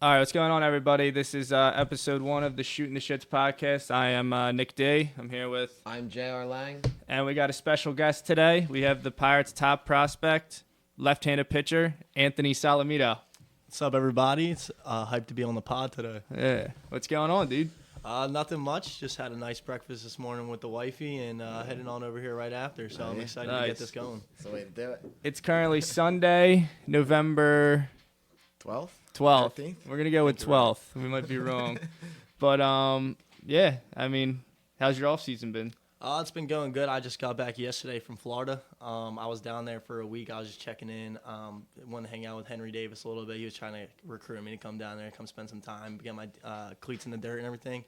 All right, what's going on, everybody? This is episode 1 of the Shooting the Shits podcast. I am Nick D. I'm here with, I'm J.R. Lang. and we got a special guest today. We have the Pirates' top prospect, left-handed pitcher, Anthony Solometo. What's up, everybody? It's hyped to be on the pod today. Yeah, what's going on, dude? Nothing much. Just had a nice breakfast this morning with the wifey and heading on over here right after. So I'm excited to get this going. That's the way to do it. It's currently Sunday, November 12th? 12th. 13th? We're gonna go with 12th. We might be wrong, but yeah. I mean, how's your off season been? It's been going good. I just got back yesterday from Florida. I was down there for a week. I was just checking in. Wanted to hang out with Henry Davis a little bit. He was trying to recruit me to come down there, come spend some time, get my cleats in the dirt and everything.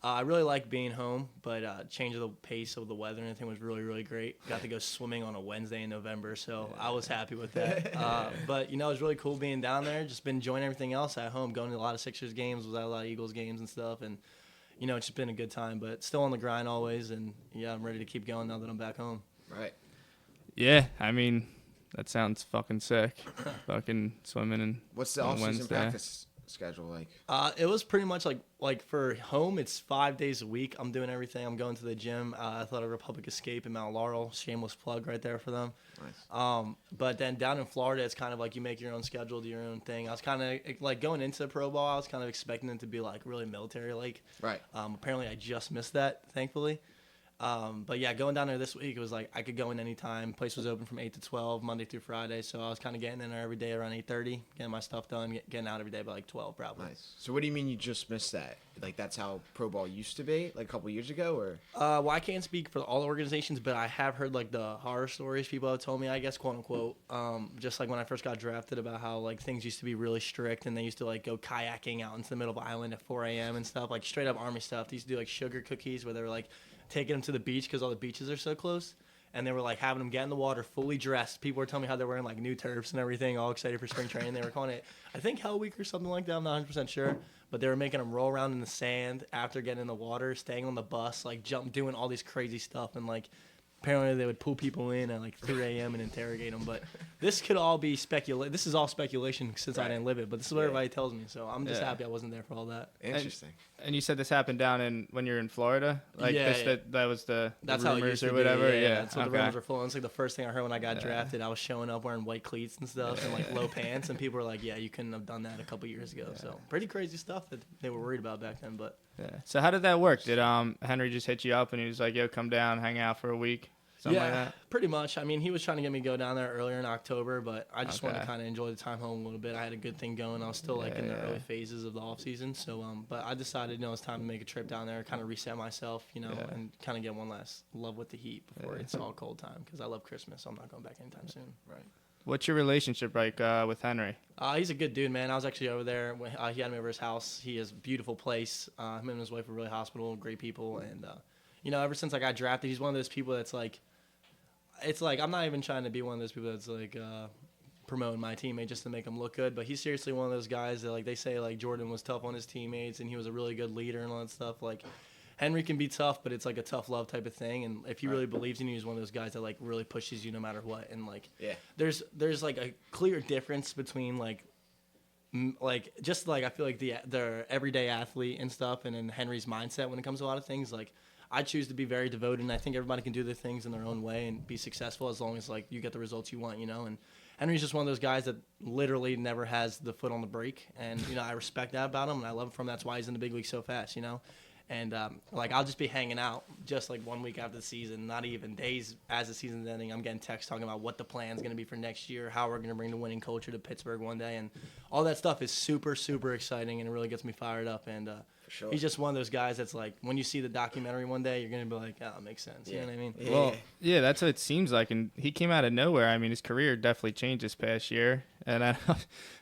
I really like being home, but change of the pace of the weather and everything was really, really great. Got to go swimming on a Wednesday in November, so I was happy with that. But, it was really cool being down there. Just been enjoying everything else at home, going to a lot of Sixers games, was at a lot of Eagles games and stuff, and it's just been a good time, but still on the grind always, and yeah, I'm ready to keep going now that I'm back home. Right. Yeah, I mean, that sounds fucking sick. Fucking swimming and What's the on off-season Wednesday. practice schedule like? It was pretty much like for home, it's 5 days a week. I'm doing everything. I'm going to the gym, Athletic Republic Escape in Mount Laurel. Shameless plug right there for them. Nice. But then down in Florida, it's kind of like you make your own schedule, do your own thing. I was kind of like going into pro ball, I was kind of expecting it to be like really military like. Right. Apparently, I just missed that, thankfully. But yeah, going down there this week, it was like I could go in any time. Place was open from 8 to 12, Monday through Friday. So I was kind of getting in there every day around 8:30, getting my stuff done, getting out every day by like 12 probably. Nice. So what do you mean you just missed that? Like that's how pro ball used to be, like a couple years ago, or? Well, I can't speak for all organizations, but I have heard like the horror stories people have told me, I guess, quote unquote. Just like when I first got drafted, about how like things used to be really strict, and they used to like go kayaking out into the middle of the island at 4 a.m. and stuff, like straight up Army stuff. They used to do like sugar cookies where they were like taking them to the beach because all the beaches are so close. And they were like having them get in the water fully dressed. People were telling me how they're wearing like new turfs and everything, all excited for spring training. They were calling it, I think, Hell Week or something like that. I'm not 100% sure. But they were making them roll around in the sand after getting in the water, staying on the bus, like doing all these crazy stuff. And like apparently they would pull people in at like 3 a.m. and interrogate them. But this could all be speculation. This is all speculation since I didn't live it. But this is what everybody tells me. So I'm just happy I wasn't there for all that. Interesting. And you said this happened down when you're in Florida? Like that was the That's how it rumors used to or whatever? Be, Yeah, that's what the rumors were full. It's like the first thing I heard when I got drafted. I was showing up wearing white cleats and stuff and like low pants, and people were like, yeah, you couldn't have done that a couple years ago. So pretty crazy stuff that they were worried about back then. But yeah. So how did that work? Did Henry just hit you up and he was like, yo, come down, hang out for a week? Something like that? Pretty much. I mean, he was trying to get me to go down there earlier in October, but I just wanted to kind of enjoy the time home a little bit. I had a good thing going. I was still in the early phases of the off season. So, but I decided, it's time to make a trip down there, kind of reset myself, and kind of get one last love with the heat before it's all cold time, because I love Christmas, so I'm not going back anytime soon. Right. What's your relationship like with Henry? He's a good dude, man. I was actually over there. He had me over his house. He has a beautiful place. Him and his wife are really hospitable, great people. And, ever since I got drafted, he's one of those people that's like, it's like I'm not even trying to be one of those people that's like promoting my teammate just to make him look good, but he's seriously one of those guys that, like, they say like Jordan was tough on his teammates and he was a really good leader and all that stuff. Like Henry can be tough, but it's like a tough love type of thing, and if he really believes in you, he's one of those guys that like really pushes you no matter what. And like there's like a clear difference between like just like I feel like the everyday athlete and stuff, and in Henry's mindset when it comes to a lot of things. Like I choose to be very devoted, and I think everybody can do their things in their own way and be successful as long as like you get the results you want, And Henry's just one of those guys that literally never has the foot on the brake, and I respect that about him, and I love him from that's why he's in the big league so fast, And like I'll just be hanging out just like 1 week after the season, not even days as the season's ending. I'm getting texts talking about what the plan's going to be for next year, how we're going to bring the winning culture to Pittsburgh one day, and all that stuff is super, super exciting, and it really gets me fired up. And for sure. He's just one of those guys that's like, when you see the documentary one day, you're going to be like, oh, it makes sense. You know what I mean? Yeah. Well, yeah, that's what it seems like. And he came out of nowhere. I mean, his career definitely changed this past year. And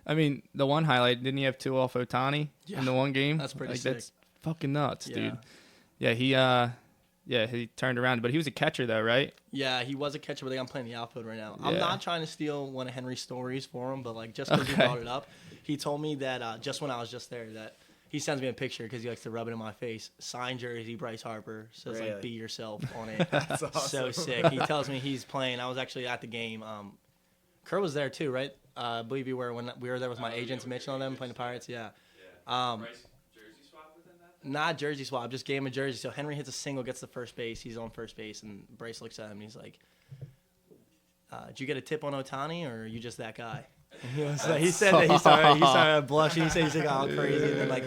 I mean, the one highlight, didn't he have 2 off Ohtani in the one game? That's pretty sick. That's fucking nuts, dude. Yeah, he turned around, but he was a catcher though, right? Yeah, he was a catcher, but I'm playing the outfield right now. Yeah. I'm not trying to steal one of Henry's stories for him, but like just because he brought it up, he told me that just when I was just there that he sends me a picture because he likes to rub it in my face. Signed jersey, Bryce Harper says like "Be yourself" on it. That's awesome. So sick. He tells me he's playing. I was actually at the game. Kerr was there too, right? I believe you were when we were there with my agents, Mitch and all them playing the Pirates. Yeah. Bryce jersey swap with him that? Not jersey swap, just game of jersey. So Henry hits a single, gets to first base. He's on first base, and Bryce looks at him and he's like, "Did you get a tip on Otani, or are you just that guy?" And he said that he started blushing. He said he's like all crazy, and then like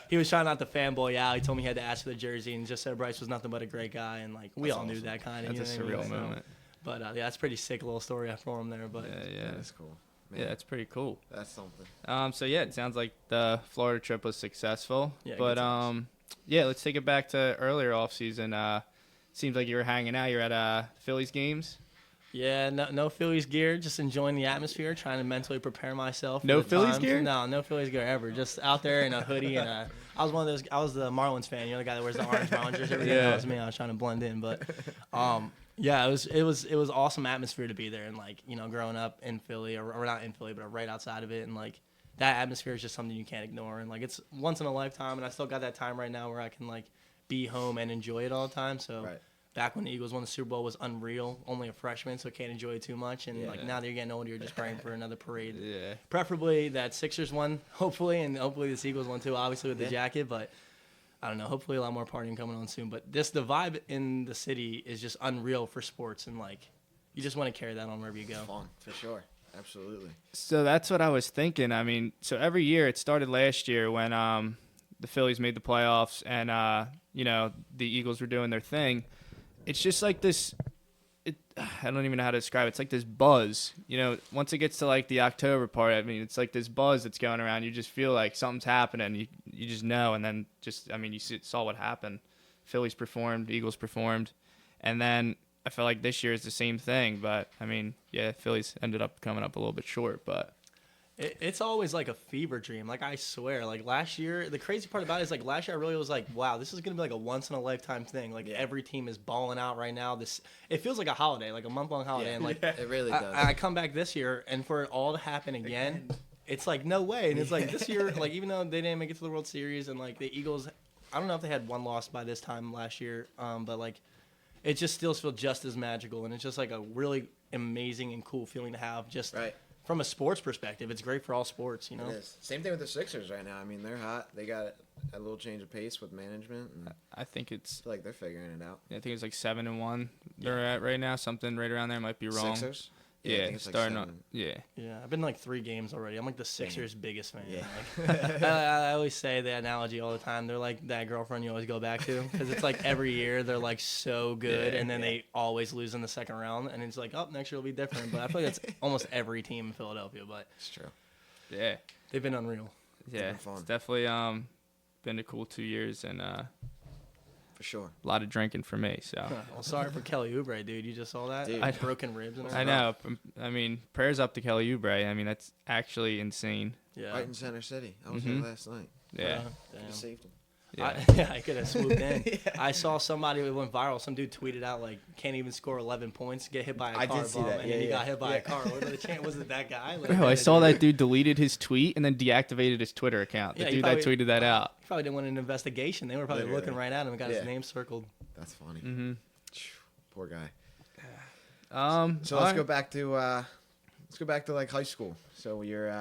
he was trying not to fanboy out. He told me he had to ask for the jersey, and just said Bryce was nothing but a great guy, and like we all knew that kind of. That's a surreal moment. But yeah, that's a pretty sick little story for him there. But yeah, That's cool. Man, yeah, that's pretty cool. that's something. So yeah, it sounds like the Florida trip was successful. Yeah, but good times. yeah, let's take it back to earlier off season. Seems like you were hanging out. You're at Phillies games. yeah, no Phillies gear, just enjoying the atmosphere, trying to mentally prepare myself. No for the Phillies times. gear? No Phillies gear ever. Just out there in a hoodie and I was one of those. I was the Marlins fan. You know, the guy that wears the orange Marlins jersey every day. Yeah. That was me. I was trying to blend in, but yeah, it was awesome atmosphere to be there, and like growing up in Philly or not in Philly, but right outside of it, and like that atmosphere is just something you can't ignore, and like it's once in a lifetime, and I still got that time right now where I can like be home and enjoy it all the time. So. Right. Back when the Eagles won the Super Bowl was unreal. Only a freshman, so can't enjoy it too much. And like now that you're getting older, you're just praying for another parade. Yeah. Preferably that Sixers won, hopefully, and hopefully the Eagles won too, obviously with the jacket. But I don't know. Hopefully a lot more partying coming on soon. But the vibe in the city is just unreal for sports, and like you just want to carry that on wherever you go. Fun for sure. Absolutely. So that's what I was thinking. I mean, so every year it started last year when the Phillies made the playoffs and the Eagles were doing their thing. It's just like this. I don't even know how to describe it. It's like this buzz. Once it gets to like the October part, I mean, it's like this buzz that's going around. You just feel like something's happening. You just know, and then you saw what happened. Phillies performed, Eagles performed, and then I feel like this year is the same thing. But I mean, yeah, Phillies ended up coming up a little bit short, but. It's always like a fever dream. Like I swear, like last year, the crazy part about it is like last year I really was like, wow, this is gonna be like a once in a lifetime thing. Like every team is balling out right now. It feels like a holiday, like a month long holiday, and like It really does. I come back this year, and for it all to happen again, it's like no way. And it's like this year, like even though they didn't make it to the World Series, and like the Eagles, I don't know if they had one loss by this time last year, but like it just still feels just as magical, and it's just like a really amazing and cool feeling to have. Just Right. From a sports perspective, it's great for all sports, It is. Same thing with the Sixers right now. I mean, they're hot. They got a little change of pace with management, and I think it's. I feel like they're figuring it out. I think it's like 7-1. They're at right now. Something right around there. Might be wrong. Sixers? I Yeah, think it's like starting up. 7. Yeah. Yeah, I've been like 3 games already. I'm like the Sixers' biggest fan. Yeah. Like, I always say the analogy all the time. They're like that girlfriend you always go back to because it's like every year they're like so good, and then they always lose in the second round, and it's like, oh, next year will be different. But I feel like that's almost every team in Philadelphia. But It's true. Yeah. they've been unreal. Yeah. been fun. It's definitely been a cool 2 years and For sure. a lot of drinking for me. So. Well, sorry for Kelly Oubre, dude. You just saw that? Dude. Broken ribs and I everything. know. I mean, prayers up to Kelly Oubre. I mean, that's actually insane. Yeah. Right in Center City. I was Mhm. there last night. Yeah. Damn. Just saved him. Yeah. I could have swooped in. I saw somebody that went viral. Some dude tweeted out like, "Can't even score 11 points, get hit by a I car did see bomb," that. and Yeah, then he yeah. got hit by Yeah. a car. What are the chances? Was it that guy? Like, Bro, I saw that dude deleted his tweet and then deactivated his Twitter account. The Yeah, he dude that probably- tweeted that out. He probably didn't want an investigation. They were probably Literally. looking right at him and got his Yeah. name circled. That's funny. Mm-hmm. Poor guy. So all let's right. go back to like high school. So you're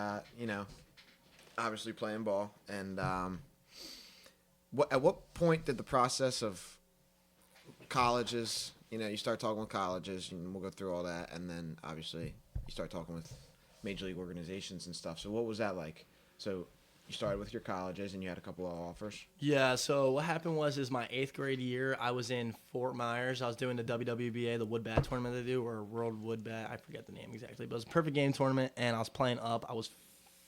obviously playing ball, and at what point did the process of colleges, you start talking with colleges, and we'll go through all that, and then obviously you start talking with major league organizations and stuff. So what was that like? So you started with your colleges, and you had a couple of offers. Yeah, so what happened was my 8th grade year, I was in Fort Myers. I was doing the WWBA, the wood bat tournament they do, or World Wood Bat. I forget the name exactly, but it was a perfect game tournament, and I was playing up. I was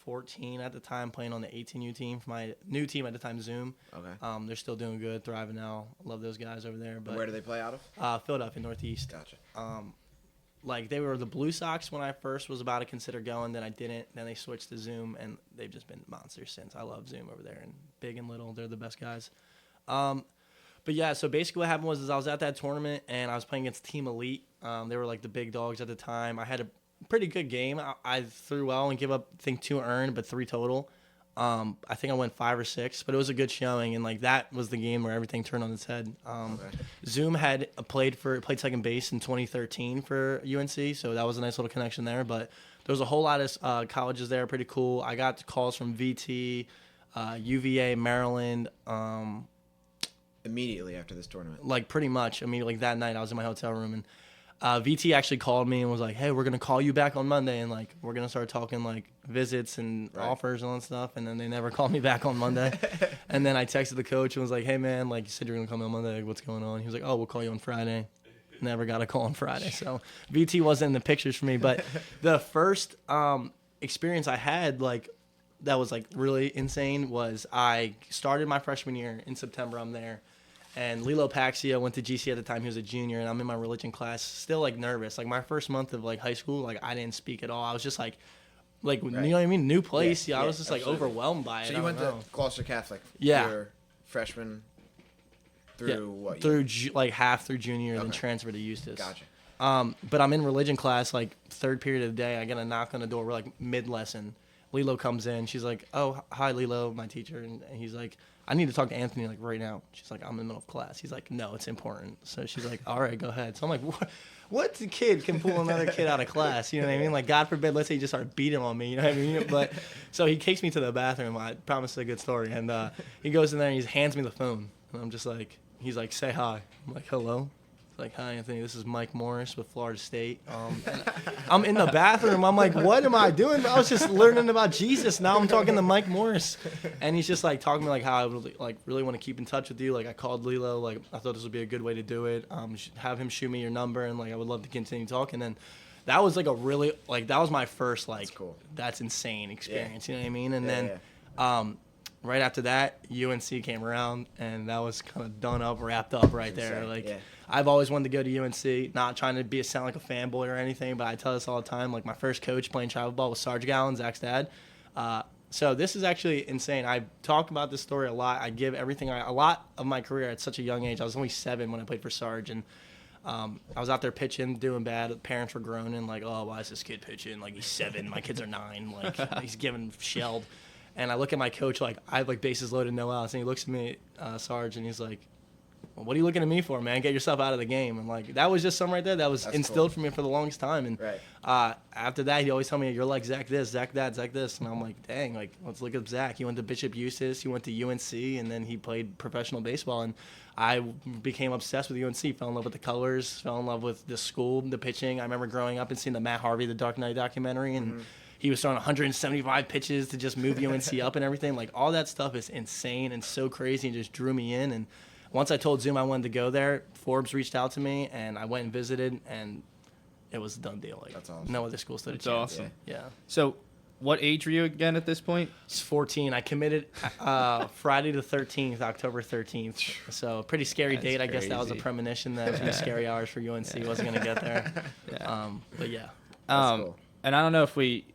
14 at the time, playing on the 18U team for my new team at the time, Zoom. Okay. They're still doing good, thriving now. I love those guys over there. But Where do they play out of? Philadelphia, Northeast. Gotcha. Like they were the Blue Sox when I first was about to consider going, then I didn't. Then they switched to Zoom, and they've just been monsters since. I love Zoom over there, and big and little, they're the best guys. But yeah, so basically what happened was I was at that tournament, and I was playing against Team Elite. They were like the big dogs at the time. I had a pretty good game. I threw well and gave up, I think, 2 earned, but 3 total. I think I went 5 or 6, but it was a good showing, and like that was the game where everything turned on its head. Okay. Zoom had played second base in 2013 for UNC, so that was a nice little connection there. But there was a whole lot of colleges there, pretty cool. I got calls from VT, UVA, Maryland. Immediately after this tournament. Like pretty much immediately that night, I was in my hotel room, and VT actually called me and was like, "Hey, we're gonna call you back on Monday, and like we're gonna start talking like visits and offers and all that stuff." And then they never called me back on Monday. And then I texted the coach and was like, "Hey man, like you said you're gonna call me on Monday. Like, what's going on?" He was like, "Oh, we'll call you on Friday." Never got a call on Friday, so VT wasn't in the pictures for me. But the first experience I had like that was like really insane was I started my freshman year in September. I'm there. And Lilo Paxia went to GC at the time. He was a junior, and I'm in my religion class, still like nervous. Like my first month of like high school, like I didn't speak at all. I was just like you know what I mean? New place. Yeah, I was just like overwhelmed by it. So you went to Gloucester Catholic. Yeah. Your freshman through what? Through like half through junior, and then transferred to Eustis. Gotcha. But I'm in religion class, like third period of the day. I get a knock on the door. We're like mid lesson. Lilo comes in. She's like, "Oh, hi, Lilo, my teacher," and he's like, "I need to talk to Anthony like right now." She's like, "I'm in the middle of class." He's like, "No, it's important." So she's like, "All right, go ahead." So I'm like, what kid can pull another kid out of class? You know what I mean? Like, God forbid, let's say you just start beating on me. You know what I mean? But so he takes me to the bathroom. I promise it's a good story. And he goes in there and he hands me the phone. And I'm just like, he's like, "Say hi." I'm like, "Hello." Like, "Hi, Anthony, this is Mike Morris with Florida State." And I'm in the bathroom. I'm like, what am I doing? I was just learning about Jesus. Now I'm talking to Mike Morris. And he's just like talking to me like how I would like really want to keep in touch with you. Like I called Lilo. Like I thought this would be a good way to do it. Have him shoot me your number, and like I would love to continue talking. And that was like a really like that was my first like That's cool. That's insane experience. You know what I mean? And Yeah, then yeah. right after that, UNC came around, and that was kind of done up, wrapped up right there. Insane, Like, yeah. I've always wanted to go to UNC, not trying to sound like a fanboy or anything, but I tell this all the time. Like, my first coach playing travel ball was Sarge Gallen, Zach's dad. So this is actually insane. I talk about this story a lot. I give a lot of my career at such a young age. I was only 7 when I played for Sarge, and I was out there pitching, doing bad. The parents were groaning, like, "Oh, why is this kid pitching? Like, he's 7. My kids are 9. Like, he's getting shelled." And I look at my coach, like, I have, like, bases loaded, no outs. And he looks at me, Sarge, and he's like, "Well, what are you looking at me for, man? Get yourself out of the game." And, like, that was just something right there that was instilled for me for the longest time. And after that, he'd always tell me, "You're like Zach this, Zach that, Zach this." And I'm like, dang, like, let's look at Zach. He went to Bishop Eustis. He went to UNC, and then he played professional baseball. And I became obsessed with UNC, fell in love with the colors, fell in love with the school, the pitching. I remember growing up and seeing the Matt Harvey, The Dark Knight documentary, and he was throwing 175 pitches to just move UNC up and everything. Like, all that stuff is insane and so crazy and just drew me in. And once I told Zoom I wanted to go there, Forbes reached out to me, and I went and visited, and it was a done deal. Like, that's awesome. No other school stood a That's chance. awesome. Yeah. So, what age were you again at this point? It's 14. I committed Friday the 13th, October 13th. So, pretty scary That's date. I guess that was a crazy. premonition that it was going to be scary hours for UNC. Wasn't going to get there. But yeah. Cool. And I don't know if we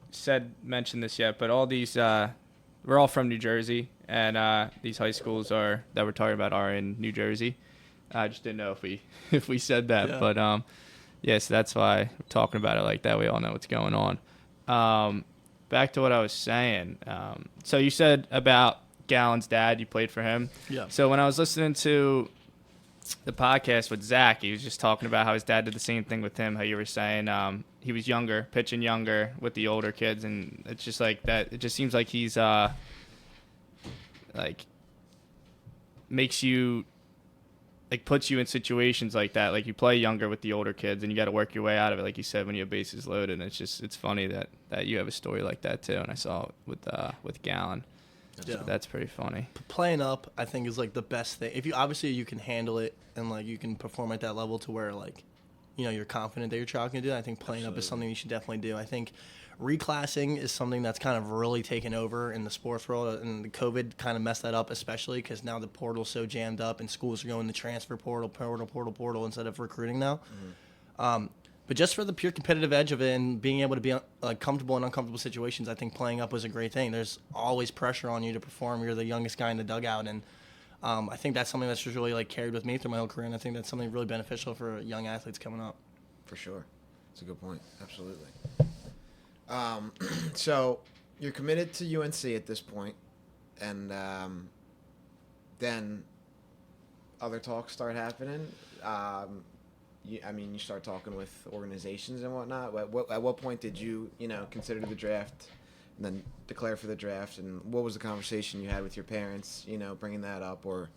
mentioned this yet, but all these we're all from New Jersey, and these high schools that we're talking about are in New Jersey. I just didn't know if we said that, Yeah. but yes, that's why we're talking about it like that. We all know what's going on. Back to what I was saying. So you said about Gallen's dad, you played for him. Yeah. So when I was listening to the podcast with Zach, he was just talking about how his dad did the same thing with him. How you were saying he was younger, pitching younger with the older kids, and it's just like that. It just seems like he's like makes you like puts you in situations like that. Like you play younger with the older kids, and you got to work your way out of it. Like you said, when you have bases loaded, and it's funny that you have a story like that too. And I saw it with Gallen. Yeah. So that's pretty funny. Playing up, I think, is like the best thing. If you obviously you can handle it and like you can perform at that level to where like, you know, you're confident that your child can do it. I think playing up is something you should definitely do. I think reclassing is something that's kind of really taken over in the sports world, and the COVID kind of messed that up, especially because now the portal's so jammed up and schools are going to transfer portal instead of recruiting now. But just for the pure competitive edge of it and being able to be comfortable in uncomfortable situations, I think playing up was a great thing. There's always pressure on you to perform. You're the youngest guy in the dugout, and I think that's something that's just really like carried with me through my whole career, and I think that's something really beneficial for young athletes coming up. For sure. That's a good point. Absolutely. So you're committed to UNC at this point. and then other talks start happening. You start talking with organizations and whatnot. At what point did you consider the draft, and then declare for the draft? And what was the conversation you had with your parents? Bringing that up, or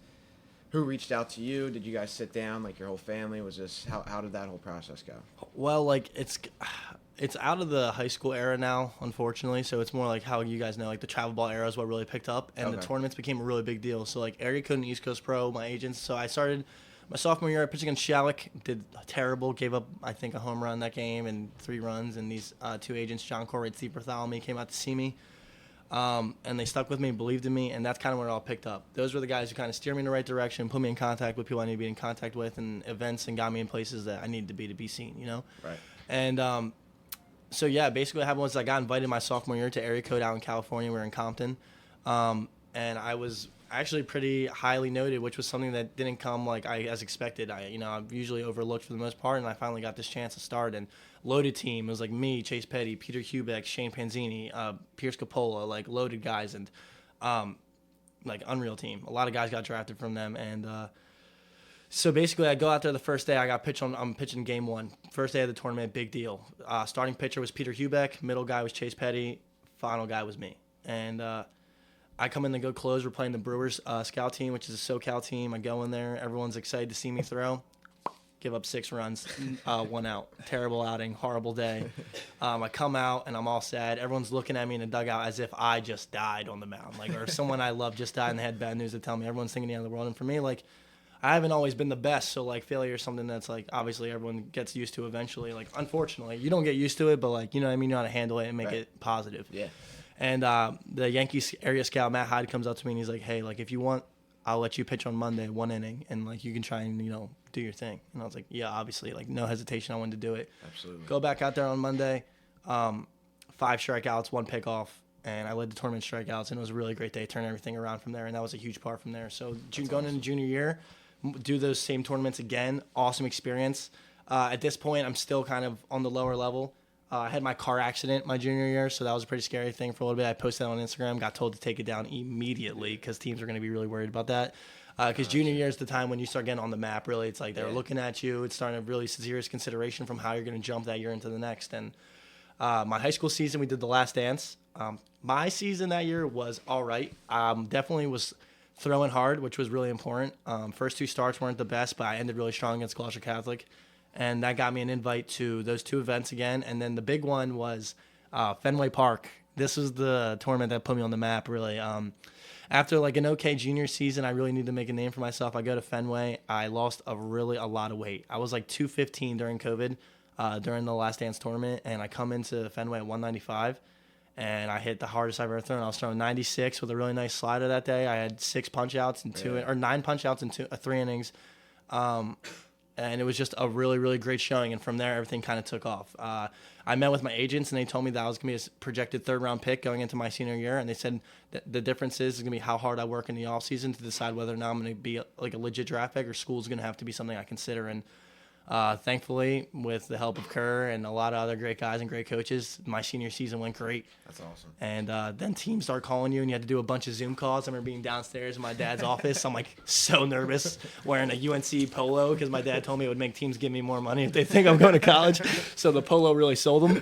who reached out to you? Did you guys sit down, like your whole family? Was this how did that whole process go? Well, like it's out of the high school era now, unfortunately. So it's more like how you guys know, like the travel ball era is what really picked up, and the tournaments became a really big deal. So like area code and East Coast Pro, my agents. So I started my sophomore year. I pitched against Shalleck, did terrible, gave up I think a home run that game and 3 runs. And these 2 agents, John Corey and Steve Bartholomew, came out to see me. And they stuck with me, believed in me, and that's kind of where it all picked up. Those were the guys who kind of steered me in the right direction, put me in contact with people I need to be in contact with, and events, and got me in places that I needed to be seen, Right. And so, yeah, basically what happened was I got invited my sophomore year to area code out in California. We were in Compton. And I was actually pretty highly noted, which was something that didn't come as expected. I'm usually overlooked for the most part, and I finally got this chance to start. And loaded team. It was like me, Chase Petty, Peter Hubeck, Shane Panzini, Pierce Capola, like loaded guys, and like unreal team. A lot of guys got drafted from them, and so basically I go out there the first day. I'm pitching game 1. First day of the tournament, big deal. Starting pitcher was Peter Hubeck, middle guy was Chase Petty, final guy was me. And I come in to go close. We're playing the Brewers scout team, which is a SoCal team. I go in there. Everyone's excited to see me throw. Give up 6 runs, 1 out. Terrible outing, horrible day. I come out, and I'm all sad. Everyone's looking at me in the dugout as if I just died on the mound, or someone I love just died and they had bad news to tell me. Everyone's thinking the end of the world. And for me, I haven't always been the best, so, failure is something that's, obviously everyone gets used to eventually. Unfortunately, you don't get used to it, but, you know what I mean? You know how to handle it and make it positive. Yeah. And the Yankees area scout, Matt Hyde, comes up to me, and he's like, hey, if you want, I'll let you pitch on Monday, 1 inning, and, you can try and, do your thing. And I was like, yeah, obviously, no hesitation. I wanted to do it. Absolutely. Go back out there on Monday, 5 strikeouts, 1 pickoff, and I led the tournament strikeouts, and it was a really great day. Turned everything around from there, and that was a huge part from there. So going into junior year, do those same tournaments again. Awesome experience. At this point, I'm still kind of on the lower level. I had my car accident my junior year, so that was a pretty scary thing for a little bit. I posted that on Instagram, got told to take it down immediately because teams are going to be really worried about that. Because junior year is the time when you start getting on the map, really. It's they're looking at you. It's starting to really serious consideration from how you're going to jump that year into the next. And my high school season, we did the Last Dance. My season that year was all right. Definitely was throwing hard, which was really important. First 2 starts weren't the best, but I ended really strong against Gloucester Catholic. And that got me an invite to those 2 events again. And then the big one was Fenway Park. This was the tournament that put me on the map, really. After an okay junior season, I really needed to make a name for myself. I go to Fenway. I lost a lot of weight. I was 215 during COVID, during the Last Dance tournament. And I come into Fenway at 195. And I hit the hardest I've ever thrown. I was throwing 96 with a really nice slider that day. I had 6 punch outs and 9 punch outs in 3 innings. And it was just a really, really great showing. And from there, everything kind of took off. I met with my agents, and they told me that I was going to be a projected 3rd-round pick going into my senior year. And they said that the difference is going to be how hard I work in the offseason to decide whether or not I'm going to be a legit draft pick, or school's going to have to be something I consider. And thankfully, with the help of Kerr and a lot of other great guys and great coaches, my senior season went great. That's awesome. And then teams start calling you, and you had to do a bunch of Zoom calls. I remember being downstairs in my dad's office. I'm so nervous, wearing a UNC polo because my dad told me it would make teams give me more money if they think I'm going to college. So the polo really sold them.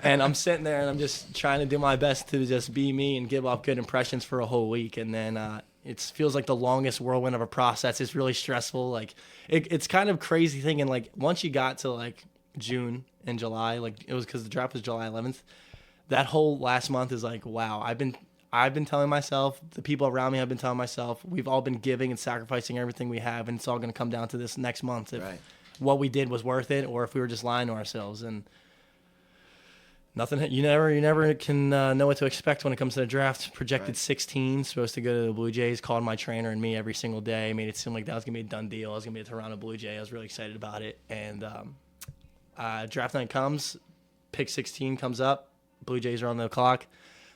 And I'm sitting there, and I'm just trying to do my best to just be me and give off good impressions for a whole week. And then it feels like the longest whirlwind of a process. It's really stressful. It's kind of crazy thinking, once you got to June and July, it was because the draft was July 11th. That whole last month is wow. I've been telling myself, the people around me have been telling myself, we've all been giving and sacrificing everything we have, and it's all going to come down to this next month if what we did was worth it, or if we were just lying to ourselves. And nothing. You never can know what to expect when it comes to the draft. Projected 16, supposed to go to the Blue Jays. Called my trainer and me every single day. Made it seem like that was gonna be a done deal. I was gonna be a Toronto Blue Jay. I was really excited about it. And draft night comes, pick 16 comes up. Blue Jays are on the clock.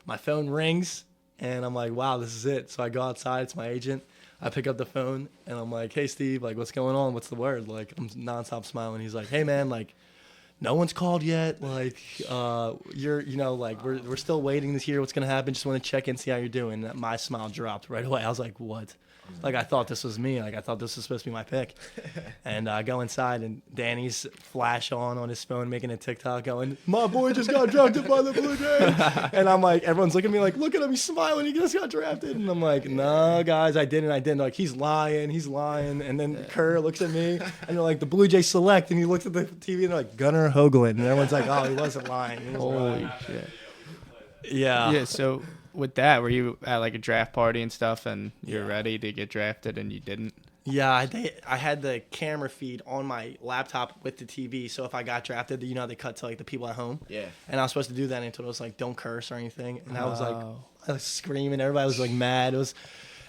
My phone rings, and I'm like, wow, this is it. So I go outside. It's my agent. I pick up the phone, and I'm like, hey, Steve, what's going on? What's the word? I'm nonstop smiling. He's like, hey, man, no one's called yet. Like, we're still waiting to hear what's gonna happen. Just want to check in, see how you're doing. My smile dropped right away. I was like, what? Like, I thought this was me. Like, I thought this was supposed to be my pick. And I go inside, and Danny's flash on his phone, making a TikTok going, my boy just got drafted by the Blue Jays. And I'm like, everyone's looking at me like, look at him, he's smiling, he just got drafted. And I'm like, no, guys, I didn't. Like, he's lying. And then Kerr looks at me, and they're like, the Blue Jays select. And he looks at the TV, and they're like, Gunnar Hoagland. And everyone's like, oh, he wasn't lying. He wasn't lying. Holy shit. Yeah. Yeah, so with that, were you at like a draft party and stuff, and you're ready to get drafted, and you didn't? Yeah, I had the camera feed on my laptop with the TV, so if I got drafted, you know, they cut to like the people at home. Yeah. And I was supposed to do that until it was like, don't curse or anything. And I was Oh. screaming. Everybody was like mad.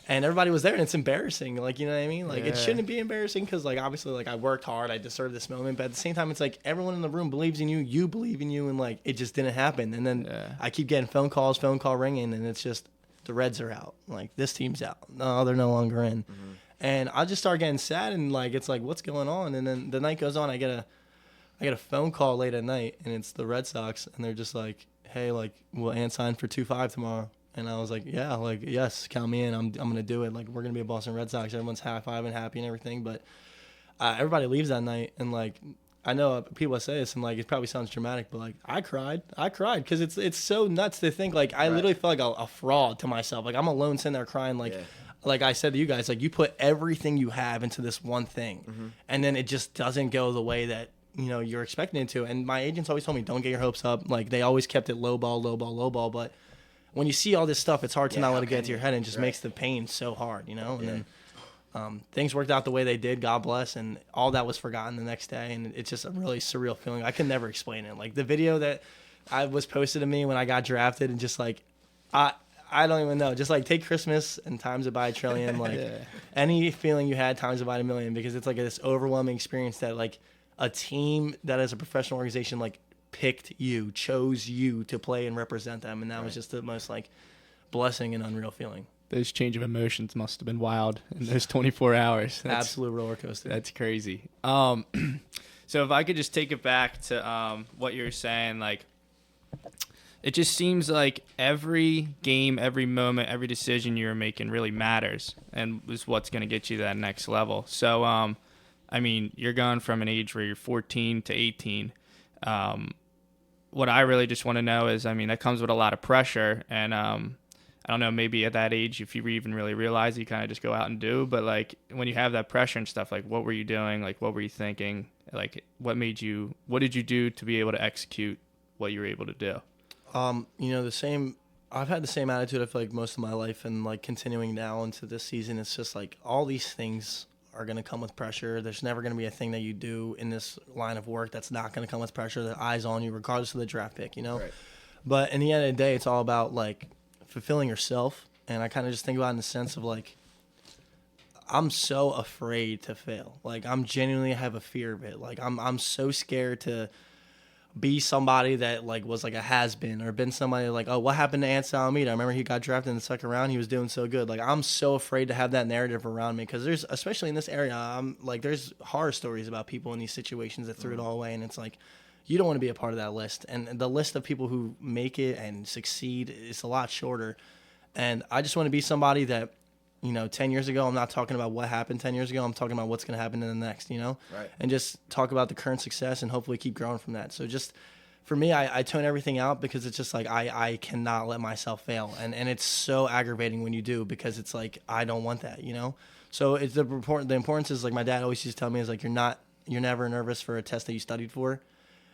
And everybody was there, and it's embarrassing. Like, you know what I mean? Like, it Yeah. shouldn't be embarrassing because, like, obviously, like, I worked hard. I deserve this moment. But at the same time, it's like everyone in the room believes in you. You believe in you. And, like, it just didn't happen. And then I keep getting phone call ringing, and it's just the Reds are out. Like, this team's out. No, they're no longer in. Mm-hmm. And I just start getting sad, and, like, it's like, what's going on? And then the night goes on. I get a phone call late at night, and it's the Red Sox. And they're just like, hey, like, will Ant sign for 2-5 tomorrow? And I was like, yeah, like, yes, count me in. I'm going to do it. Like, we're going to be a Boston Red Sox. Everyone's high-fiving, happy and everything. But everybody leaves that night. And, like, I know people say this, and, like, it probably sounds dramatic, but, like, I cried because it's so nuts to think, like, I literally felt like a fraud to myself. Like, I'm alone sitting there crying, like, like I said to you guys, like, you put everything you have into this one thing, and then it just doesn't go the way that, you know, you're expecting it to. And my agents always told me, don't get your hopes up. Like, they always kept it low ball. But when you see all this stuff, it's hard to not let it get to your head, and it just makes the pain so hard, you know? And then things worked out the way they did, God bless, and all that was forgotten the next day, and it's just a really surreal feeling. I can never explain it. Like, the video that I was posted to me when I got drafted, and just, like, I don't even know. Just, like, take Christmas and times it by a trillion. Like, any feeling you had times it by a million, because it's, like, this overwhelming experience that, like, a team that is a professional organization, like, chose you to play and represent them, and that was just the most, like, blessing and unreal feeling. Those change of emotions must have been wild in those 24 hours. Absolute roller coaster. That's crazy. So if I could just take it back to what you were saying, like, it just seems like every game, every moment, every decision you're making really matters and is what's going to get you to that next level. So, I mean, you're going from an age where you're 14 to 18. What I really just want to know is, I mean, that comes with a lot of pressure, and I don't know, maybe at that age, if you even really realize, you kind of just go out and do. But, like, when you have that pressure and stuff, like, what were you doing? Like, what were you thinking? Like, what did you do to be able to execute what you were able to do? You know, I've had the same attitude, I feel like, most of my life, and, like, continuing now into this season, it's just like all these things are going to come with pressure. There's never going to be a thing that you do in this line of work that's not going to come with pressure. The eyes on you, regardless of the draft pick, you know? Right. But in the end of the day, it's all about, like, fulfilling yourself. And I kind of just think about it in the sense of, like, I'm so afraid to fail. Like, I'm genuinely have a fear of it. Like, I'm so scared to be somebody that, like, was like a has-been, or been somebody like, oh, what happened to Ant Solometo? I remember he got drafted in the second round. He was doing so good. Like, I'm so afraid to have that narrative around me, because there's, especially in this area, I'm like, there's horror stories about people in these situations that threw it all away, and it's like, you don't want to be a part of that list. And the list of people who make it and succeed is a lot shorter. And I just want to be somebody that, you know, 10 years ago, I'm not talking about what happened 10 years ago. I'm talking about what's going to happen in the next, you know? Right. And just talk about the current success and hopefully keep growing from that. So just, for me, I tone everything out, because it's just like, I cannot let myself fail. And it's so aggravating when you do, because it's like, I don't want that, you know? So it's the importance is, like, my dad always used to tell me, is like, you're never nervous for a test that you studied for.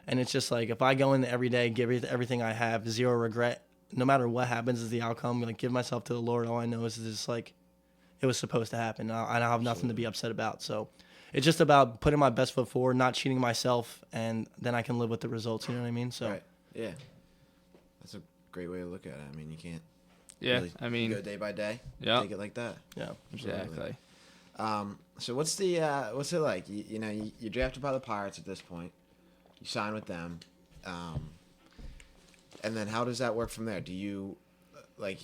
And it's just like, if I go in every day, give everything I have, zero regret, no matter what happens is the outcome, like, give myself to the Lord. All I know is just like, it was supposed to happen. I don't have nothing to be upset about. So it's just about putting my best foot forward, not cheating myself, and then I can live with the results. You know what I mean? So right. Yeah. That's a great way to look at it. I mean, you can't. Yeah. Really, I mean, go day by day. Yeah. Take it like that. Yeah. Exactly. So what's it like? You're drafted by the Pirates at this point. You sign with them. And then how does that work from there? Do you, like,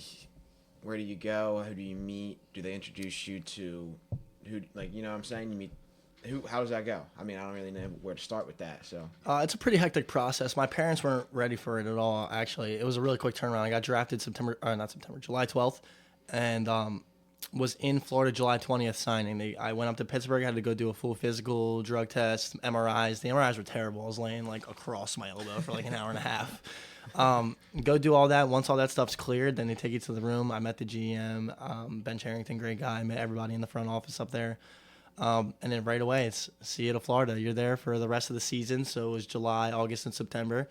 where do you go? Who do you meet? Do they introduce you to who, like, you know what I'm saying? You meet How does that go? I mean, I don't really know where to start with that. So It's a pretty hectic process. My parents weren't ready for it at all. Actually, it was a really quick turnaround. I got drafted July 12th, and was in Florida July 20th signing. I went up to Pittsburgh. I had to go do a full physical, drug test, MRIs. The MRIs were terrible. I was laying like across my elbow for like an hour and a half. Go do all that. Once all that stuff's cleared, then they take you to the room. I met the GM, Ben Charrington, great guy. I met everybody in the front office up there. And then right away, it's see you to Florida. You're there for the rest of the season. So it was July, August, and September.